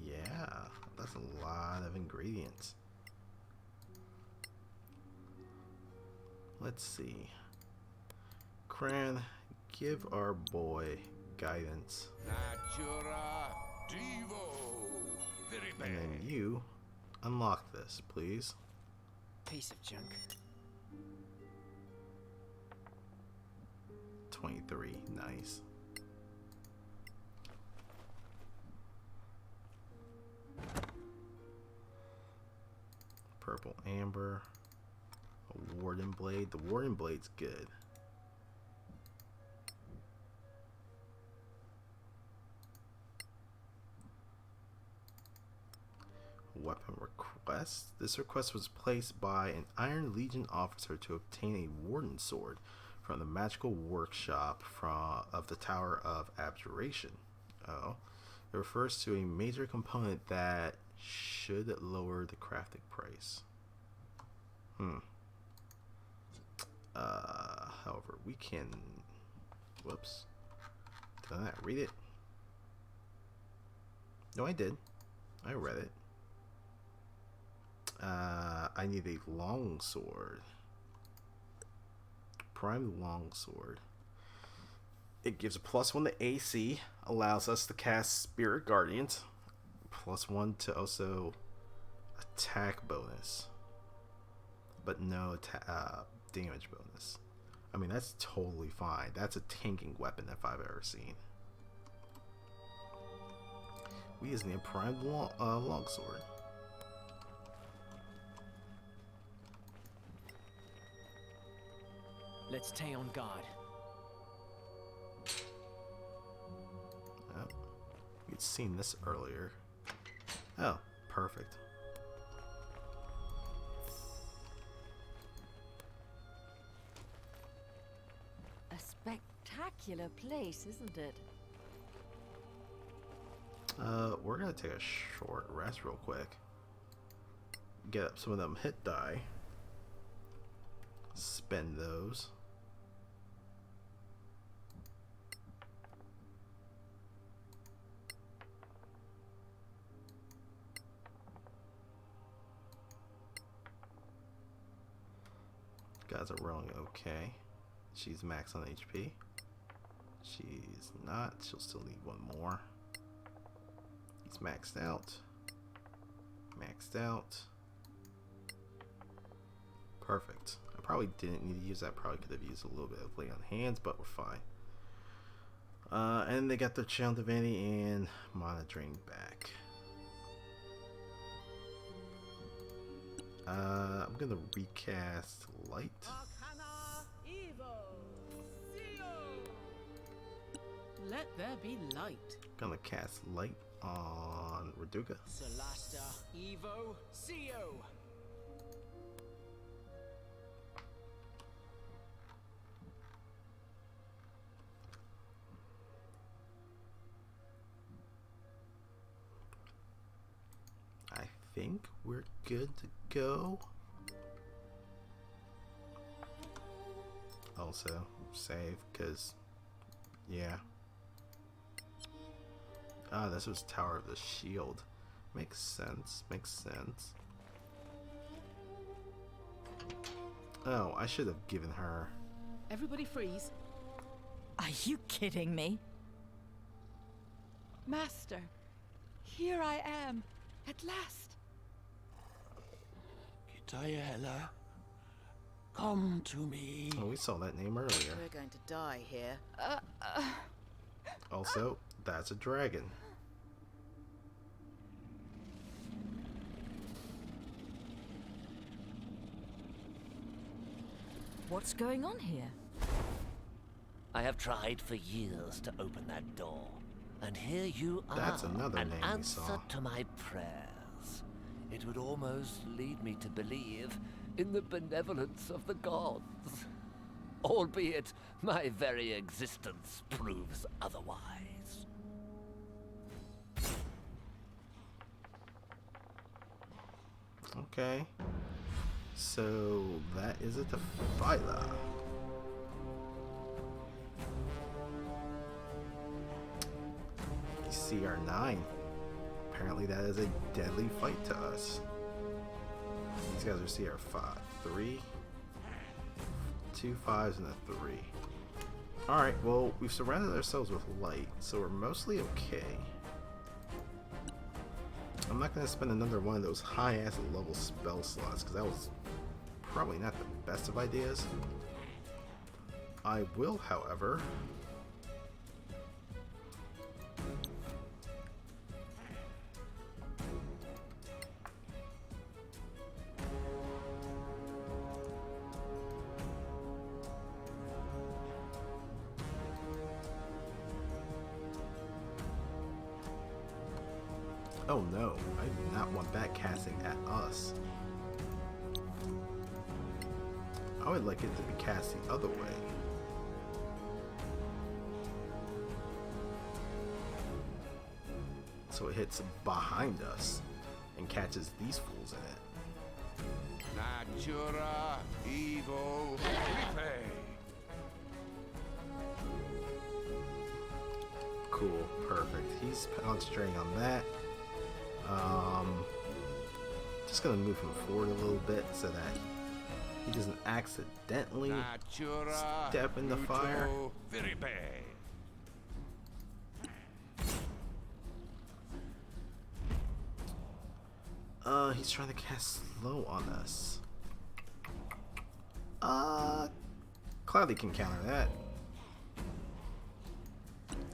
Yeah, that's a lot of ingredients. Let's see. Cran, give our boy guidance. Natura Divo. Very bad. And then you unlock this, please. Piece of junk. 23, nice. Purple amber. A warden blade. The warden blade's good. Weapon request. This request was placed by an Iron Legion officer to obtain a warden sword from the magical workshop of the Tower of Abjuration. Oh. It refers to a major component that should lower the crafting price. However, we can... Whoops. Did I not read it? No, I did. I read it. I need a long sword. Prime long sword. It gives a +1 to AC, allows us to cast Spirit Guardians, +1 to also attack bonus, but no damage bonus. I mean, that's totally fine. That's a tanking weapon if I've ever seen. We just need a primed longsword. Let's stay on guard. Oh, we'd seen this earlier. Oh, perfect. A spectacular place, isn't it? We're gonna take a short rest real quick. Get up some of them hit die. spend those. Guys are rolling okay. She's max on HP. She's not. She'll still need one more. He's maxed out. Maxed out. Perfect. I probably didn't need to use that. Probably could have used a little bit of lay on hands, but we're fine. And they got their channel divinity and monitoring back. I'm gonna recast light. Let there be light. Gonna cast light on Reduga. Solasta, Evo, CO. I think we're good to go. Also, save, because, yeah. Ah, this was Tower of the Shield. Makes sense, makes sense. Oh, I should have given her. Everybody freeze. Are you kidding me? Master, here I am, at last. Kitayela, come to me. Oh, we saw that name earlier. We're going to die here. Also, that's a dragon. What's going on here? I have tried for years to open that door, and here you are. That's another an name we answer saw. to my prayers. It would almost lead me to believe in the benevolence of the gods, albeit my very existence proves otherwise. Okay. So that is a Defila. CR9. Apparently that is a deadly fight to us. These guys are CR5. 3. 2 5s and a 3. Alright, well, we've surrounded ourselves with light, so we're mostly okay. I'm not going to spend another one of those high-ass level spell slots, because that was probably not the best of ideas. I will, however... Oh no, I do not want that casting at us. I would like it to be cast the other way. So it hits behind us and catches these fools in it. Natura, Evo, repay. Cool, perfect. He's concentrating on that. Just gonna move him forward a little bit so that he doesn't accidentally Natura, step in the fire. repay. He's trying to cast slow on us. Cloudy can counter that.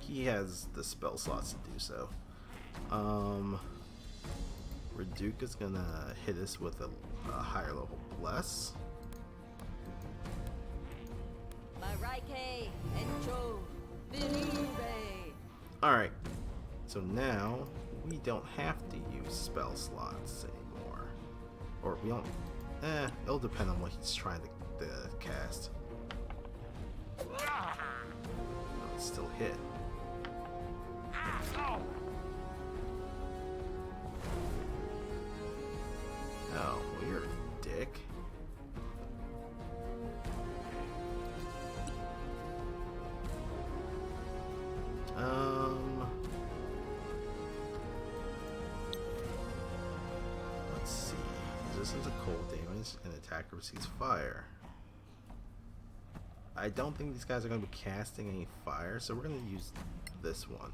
He has the spell slots to do so. Reduka's gonna hit us with a higher level bless. Alright, so now we don't have to use spell slots anymore. Or we don't, it'll depend on what he's trying to cast. No, it's still hit. Oh, well, you're a dick. resistance to cold damage, and attacker receives fire. I don't think these guys are going to be casting any fire, so we're going to use this one.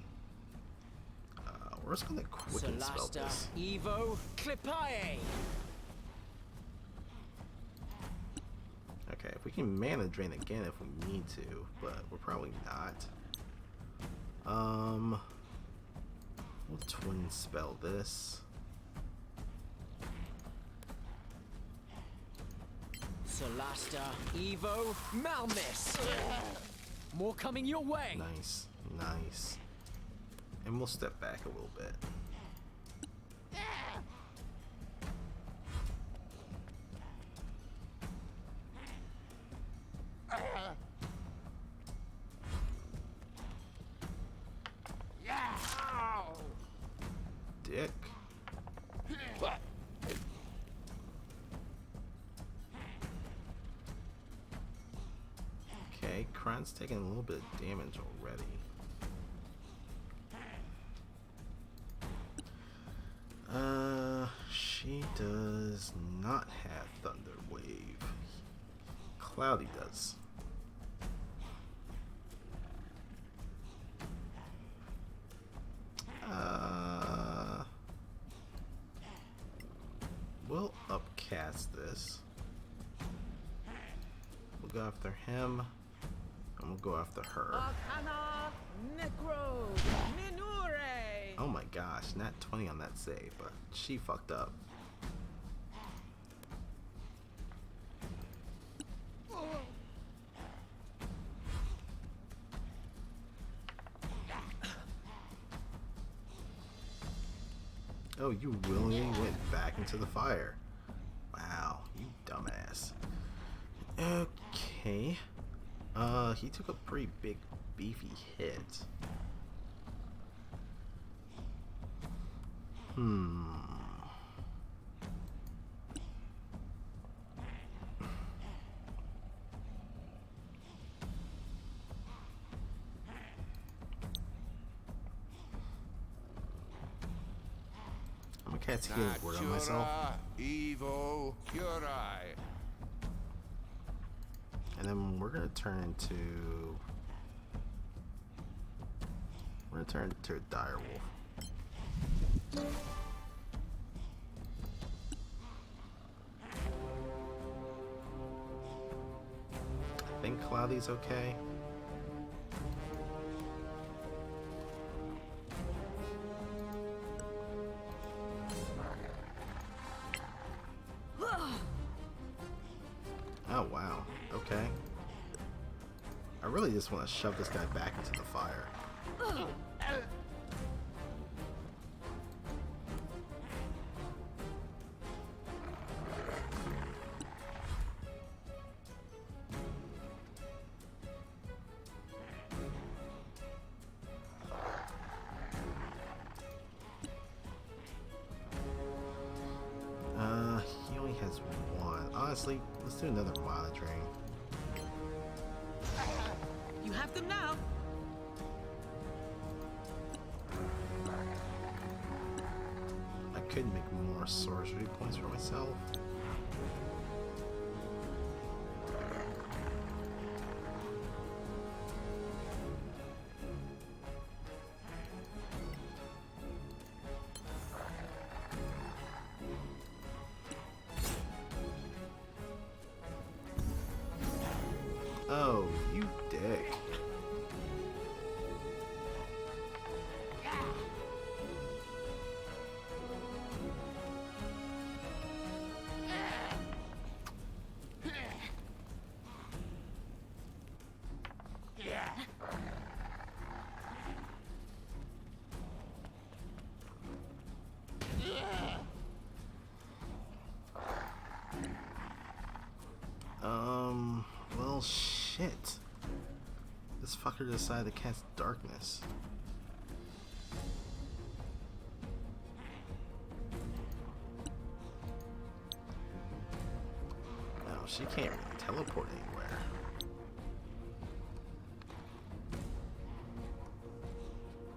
We're just going to quicken spell Solasta, this. Evo, Clipae! Okay, if we can mana drain again if we need to, but we're probably not. We'll twin spell this. Solasta, Evo, Malmis! More coming your way! Nice, nice. And we'll step back a little bit. Dick. Okay, Kron's taking a little bit of damage already. She does not have Thunder Wave. Cloudy does. We'll upcast this. We'll go after him, and we'll go after her. Arcana Necro Minure. Oh my gosh, not 20 on that save, but she fucked up. Oh, you willingly went back into the fire. Wow, you dumbass. Okay. He took a pretty big, beefy hit. I'm a cat to get a word on myself. Evo, Curai. And then we're gonna turn into a dire wolf. I think Cloudy's okay. Oh wow, okay. I really just want to shove this guy back into the fire. He only has one. Honestly, let's do another Wild Drain. You have them now. I could make more sorcery points for myself. Oh, you dick. Well, shit. This fucker decided to cast darkness. No, she can't really teleport anywhere.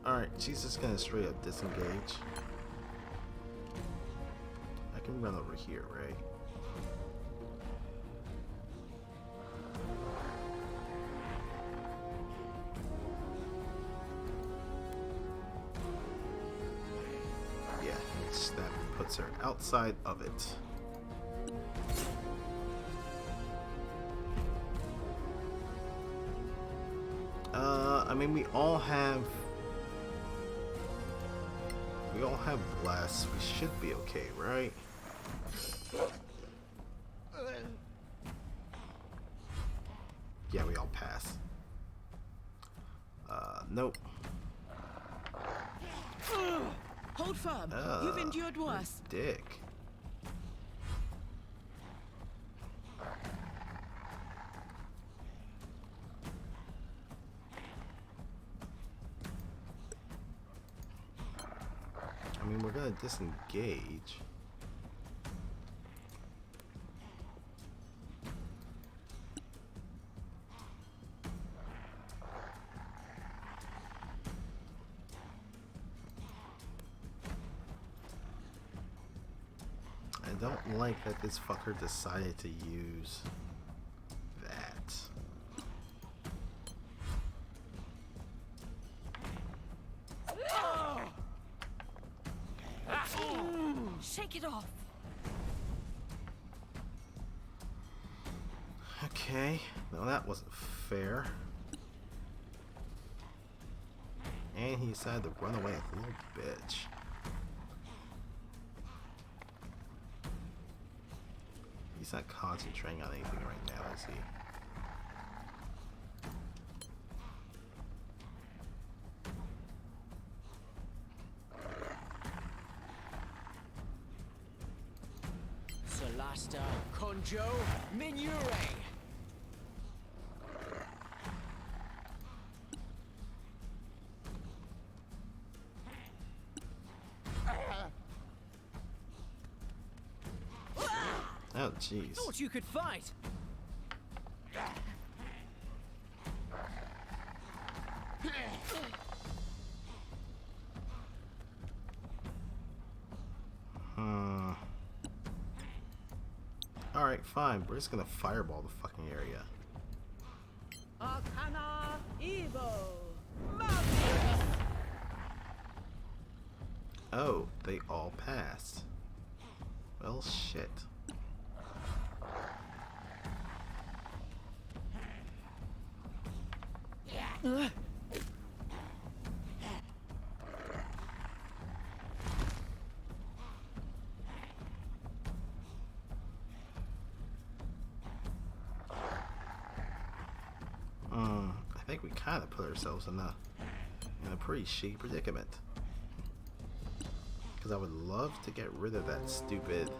Alright, she's just gonna straight up disengage. I can can run over here, right? Yeah, that puts her outside of it. I mean, we all have blasts. We should be okay, right? Yeah, we all pass. Nope. Hold firm. You've endured worse. Dick. I mean, we're gonna disengage. I don't like that this fucker decided to use that. Shake it off. Okay, no, that wasn't fair. And he decided to run away like a little bitch. He's not concentrating on anything right now, is he? Solasta, Conjo, Minure! Oh, jeez. Thought you could fight! Alright, fine. We're just gonna fireball the fucking area. Arcana Evo. Oh, they all passed. Well, shit. I think we kind of put ourselves in a pretty shitty predicament. Because I would love to get rid of that stupid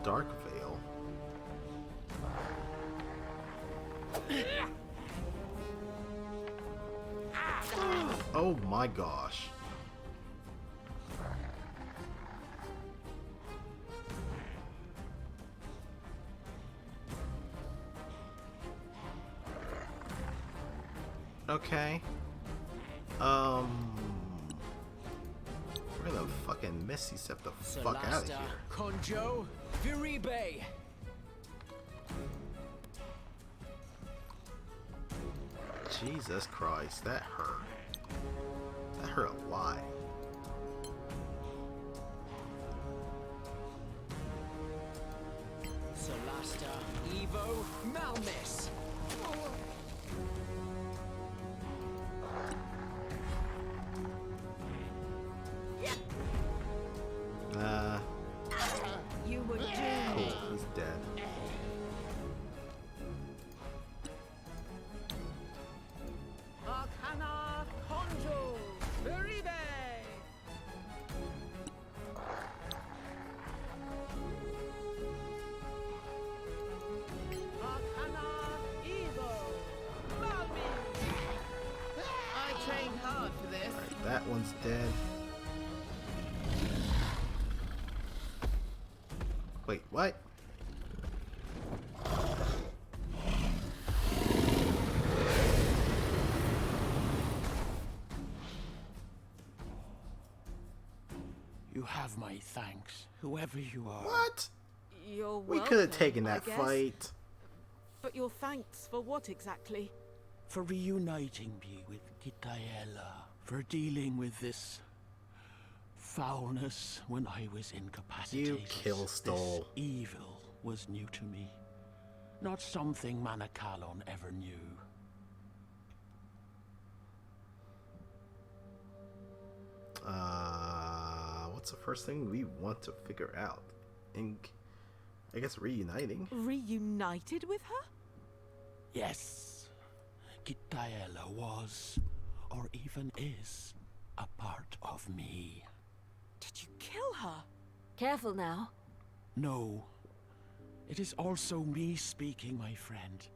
dark veil. Oh my gosh. Okay. We're gonna fucking Misty step the fuck out of Solasta, here. Conjo, Viribe! Jesus Christ, that hurt. That hurt a lot. Solasta, Evo, Malmis! You were doomed. Cool, he's dead. Arcana Conjo. Veribe. Arcana Evo. Malmi. I trained hard for this. Alright, that one's dead. Wait, what? You have have my thanks, whoever you are. What? You're We welcome, could have taken I that guess. fight. But your thanks for what exactly? For reuniting me with Gitaela, for dealing with this foulness when I was incapacitated. You kill Stole. This evil was new to me, not something Manacalon ever knew. What's the first thing we want to figure out? I guess reuniting. Reunited with her? Yes, Gitaela was, or even is, a part of me. Did you kill her? Careful now. No, it is also me speaking, my friend,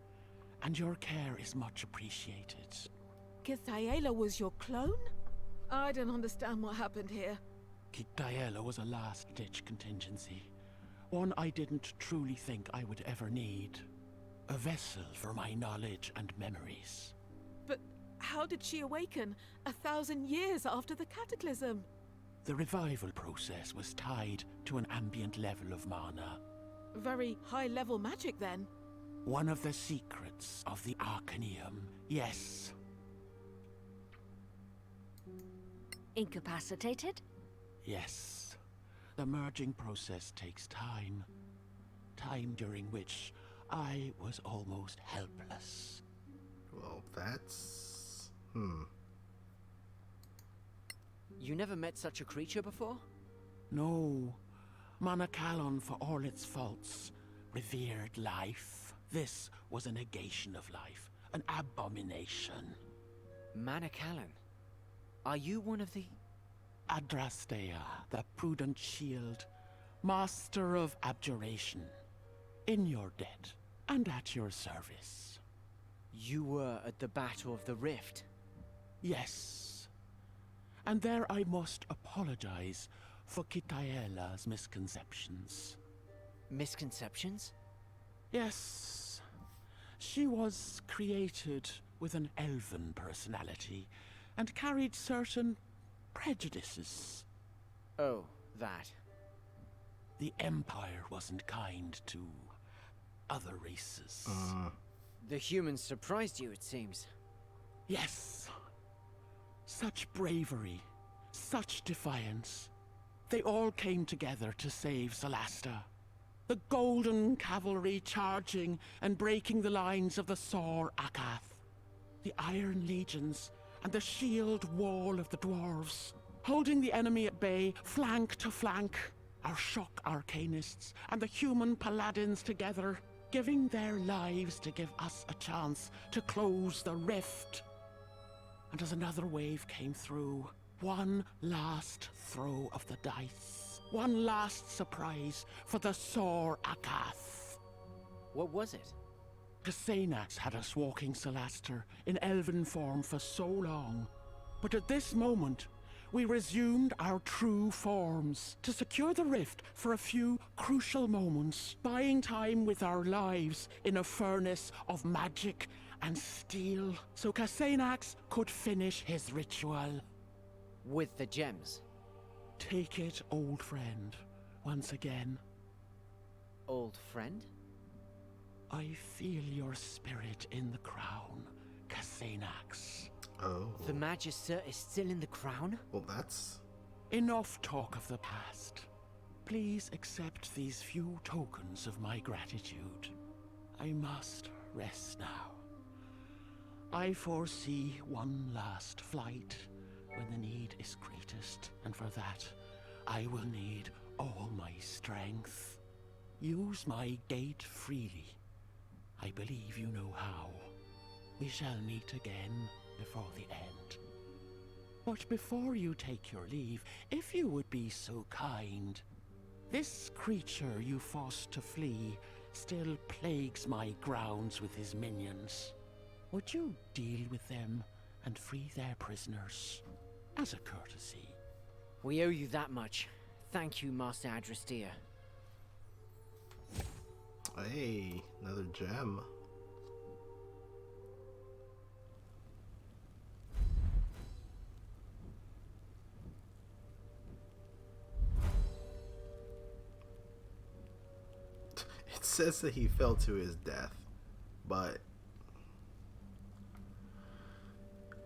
and your care is much appreciated. Kithaela was your clone? I don't understand what happened here. Gitaela was a last-ditch contingency, one I didn't truly think I would ever need. A vessel for my knowledge and memories. But how did she awaken 1,000 years after the cataclysm? The revival process was tied to an ambient level of mana. Very high-level magic, then. One of the secrets of the Arcaneum, yes. Incapacitated? Yes. The merging process takes time. Time during which I was almost helpless. Well, that's... You never met such a creature before? No. Manacalon, for all its faults, revered life. This was a negation of life. An abomination. Manacalon. Are you one of the... Adrastea, the prudent shield, master of abjuration. In your debt, and at your service. You were at the Battle of the Rift? Yes. And there I must apologize for Kitaela's misconceptions. Misconceptions? Yes. She was created with an elven personality, and carried certain prejudices. Oh, that. The Empire wasn't kind to other races. The humans surprised you, it seems. Yes. Such bravery, such defiance. They all came together to save Solasta. The Golden Cavalry charging and breaking the lines of the Sor Akath. The Iron Legions and the shield wall of the dwarves, holding the enemy at bay, flank to flank. Our shock arcanists and the human paladins together, giving their lives to give us a chance to close the rift. And as another wave came through, one last throw of the dice, one last surprise for the Sor Akath. What was it? Cassanax had us walking Solasta in elven form for so long, but at this moment, we resumed our true forms to secure the rift for a few crucial moments, buying time with our lives in a furnace of magic and steel, so Cassanax could finish his ritual. With the gems? Take it, old friend, once again. Old friend? I feel your spirit in the crown, Cassanax. Oh. The Magister is still in the crown? Well, that's... Enough talk of the past. Please accept these few tokens of my gratitude. I must rest now. I foresee one last flight when the need is greatest, and for that, I will need all my strength. Use my gate freely. I believe you know how. We shall meet again before the end. But before you take your leave, if you would be so kind, this creature you forced to flee still plagues my grounds with his minions. Would you deal with them and free their prisoners, as a courtesy? We owe you that much. Thank you, Master Adrastea. Hey, another gem. It says that he fell to his death, but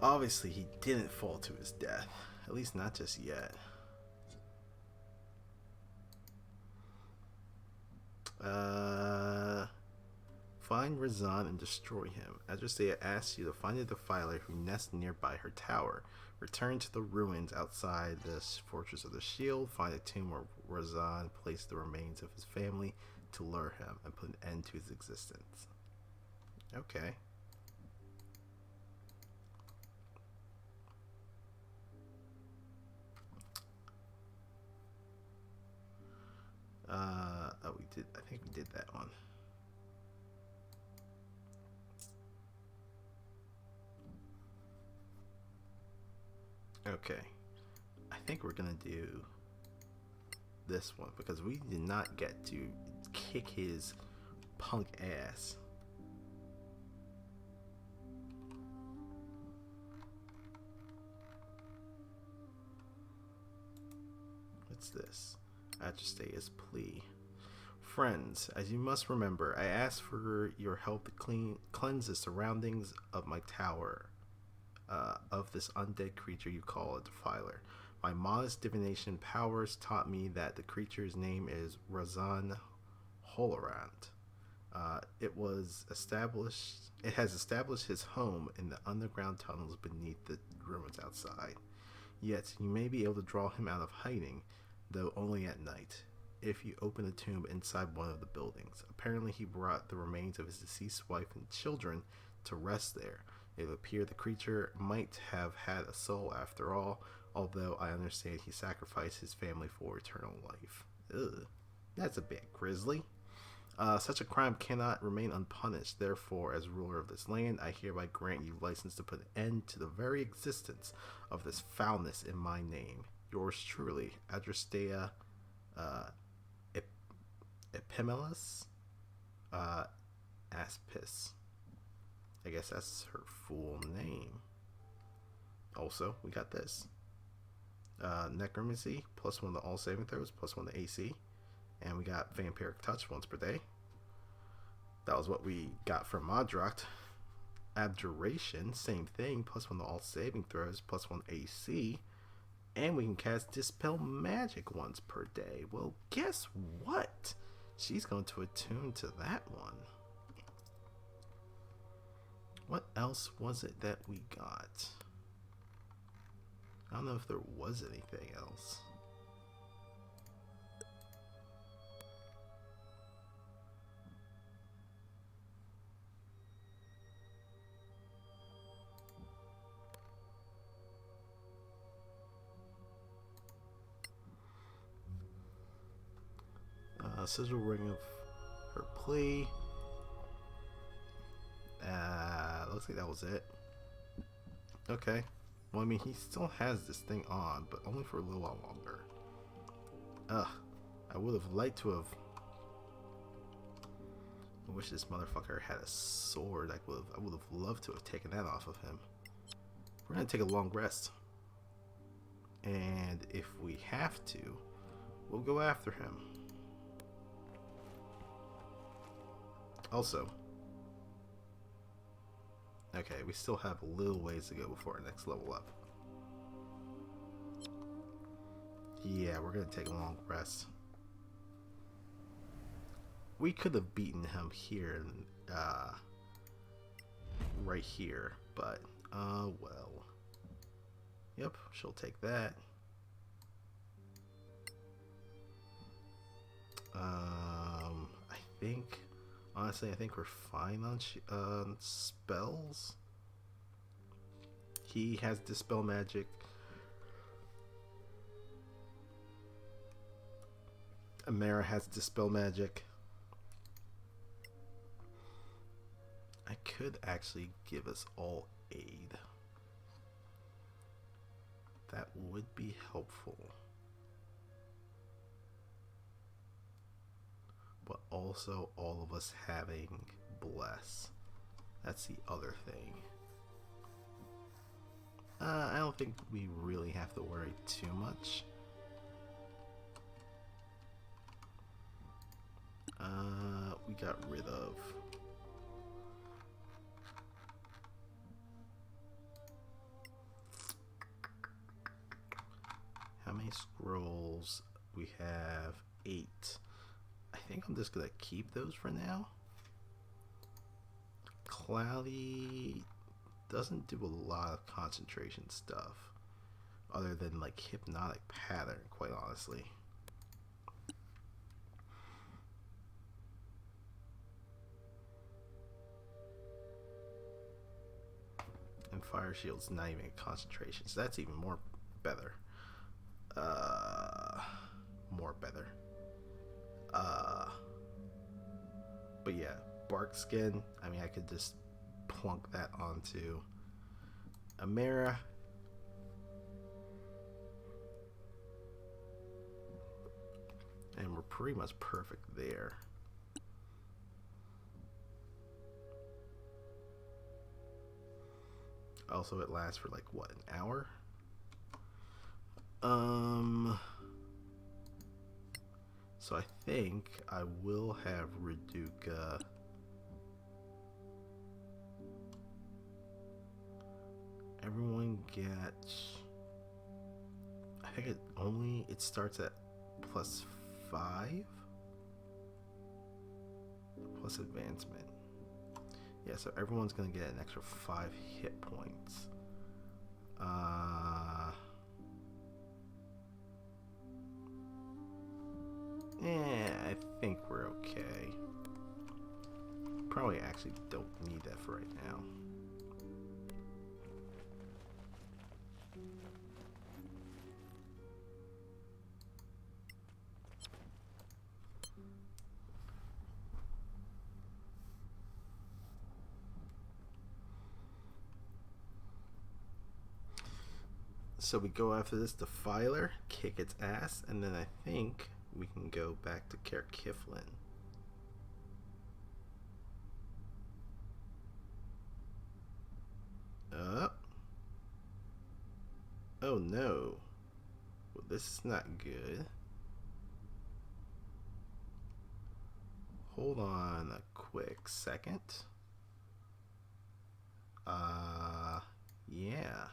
obviously he didn't fall to his death. At least not just yet. Find Razan and destroy him. Adrestea asks you to find a defiler who nests nearby her tower. Return to the ruins outside the Fortress of the Shield. Find a tomb where Razan placed the remains of his family to lure him and put an end to his existence. Okay. Oh, we did. I think we did that one. Okay. I think we're gonna do this one because we did not get to kick his punk ass. What's this? Adrestea's plea. Friends, as you must remember, I asked for your help to cleanse the surroundings of my tower of this undead creature you call a defiler. My modest divination powers taught me that the creature's name is Razan Holorant. It has established his home in the underground tunnels beneath the ruins outside. Yet you may be able to draw him out of hiding, though only at night, if you open a tomb inside one of the buildings. Apparently he brought the remains of his deceased wife and children to rest there. It would appear the creature might have had a soul after all, although I understand he sacrificed his family for eternal life. Ugh, that's a bit grisly. Such a crime cannot remain unpunished. Therefore, as ruler of this land, I hereby grant you license to put an end to the very existence of this foulness in my name. Yours truly, Adrestea Epimelis Aspis. I guess that's her full name. Also, we got this. Necromancy, +1 to all saving throws, +1 to AC. And we got Vampiric Touch once per day. That was what we got from Modroct. Abjuration, same thing, +1 to all saving throws, +1 AC. And we can cast Dispel Magic once per day. Well, guess what? She's going to attune to that one. What else was it that we got? I don't know if there was anything else. Sigil ring of her plea. Looks like that was it. Okay. Well, I mean, he still has this thing on, but only for a little while longer. I would have liked to have. I wish this motherfucker had a sword. I would have loved to have taken that off of him. We're gonna take a long rest, and if we have to, we'll go after him. Also, okay, we still have a little ways to go before our next level up. Yeah, we're gonna take a long rest. We could have beaten him here, right here, but, well. Yep, she'll take that. I think, honestly, I think we're fine on spells. He has Dispel Magic. Amara has Dispel Magic. I could actually give us all aid. That would be helpful. But also all of us having Bless. That's the other thing. I don't think we really have to worry too much. We we got rid of? How many scrolls? We have 8. I think I'm just gonna keep those for now. Cloudy doesn't do a lot of concentration stuff other than like hypnotic pattern, quite honestly. And fire shield's not even concentration, so that's even more better. More better. But yeah, bark skin, I mean, I could just plunk that onto Amara. And we're pretty much perfect there. Also, it lasts for like, what, an hour? So I think I will have Reduca everyone get, I think it starts at +5 plus advancement. Yeah, so everyone's gonna get an extra 5 hit points. Yeah, I think we're okay. Probably actually don't need that for right now. So we go after this Defiler, kick its ass, and then I think we can go back to Care Kiflin. Oh no. Well, this is not good. Hold on a quick second. Yeah.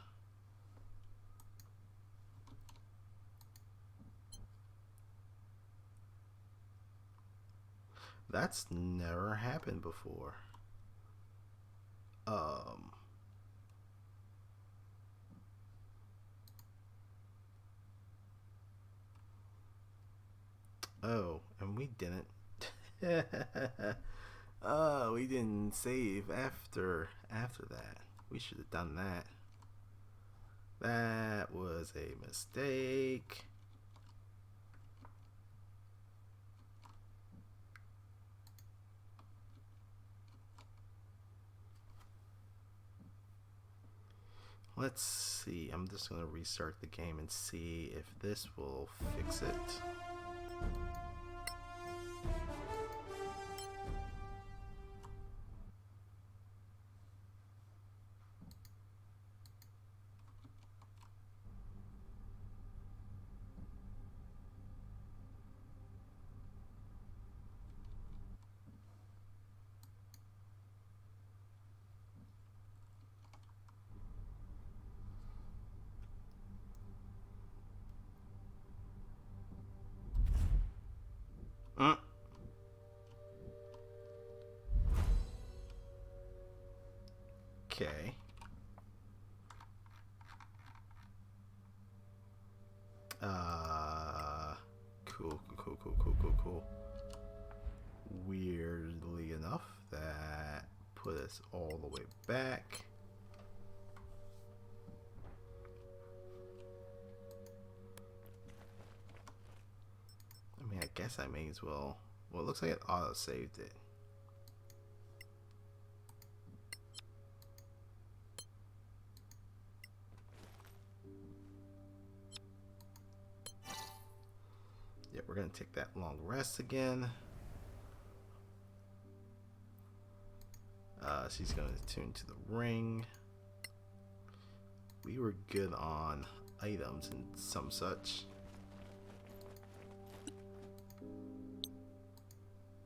That's never happened before. Oh, and we didn't. Oh, we didn't save after that. We should have done that. That was a mistake. Let's see. I'm just going to restart the game and see if this will fix it. Okay. Cool. Weirdly enough, that put us all the way back. I mean, I guess I may as well. Well, it looks like it auto-saved it. Yeah, we're gonna take that long rest again. She's gonna attune to the ring. We were good on items and some such.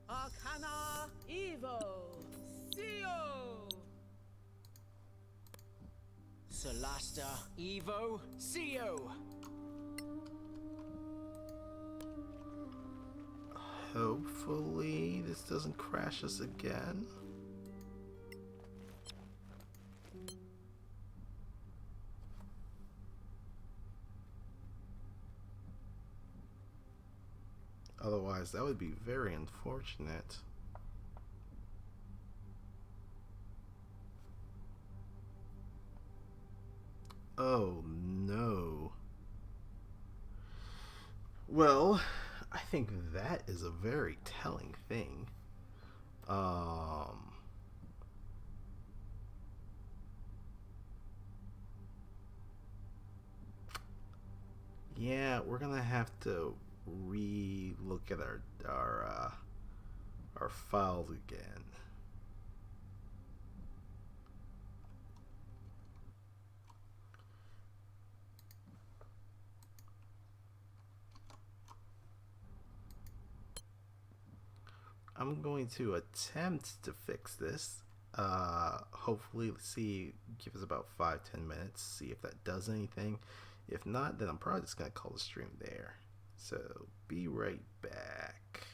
Arcana Solasta, Evo, CO. Hopefully this doesn't crash us again. Otherwise, that would be very unfortunate. Oh no. Well, I think that is a very telling thing. Yeah, we're gonna have to re-look at our files again. I'm going to attempt to fix this. Hopefully, give us about 5-10 minutes, see if that does anything. If not, then I'm probably just gonna call the stream there. So be right back.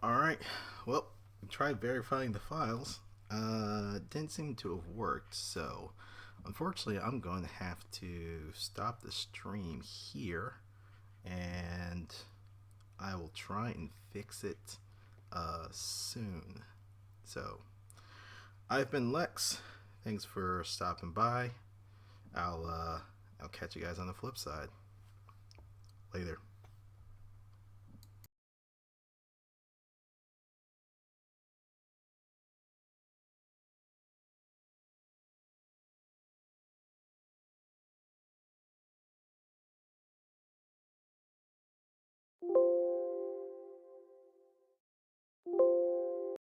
Alright, well, we tried verifying the files. Didn't seem to have worked, so unfortunately I'm going to have to stop the stream here, and I will try and fix it soon. So, I've been Lex. Thanks for stopping by. I'll catch you guys on the flip side. Later.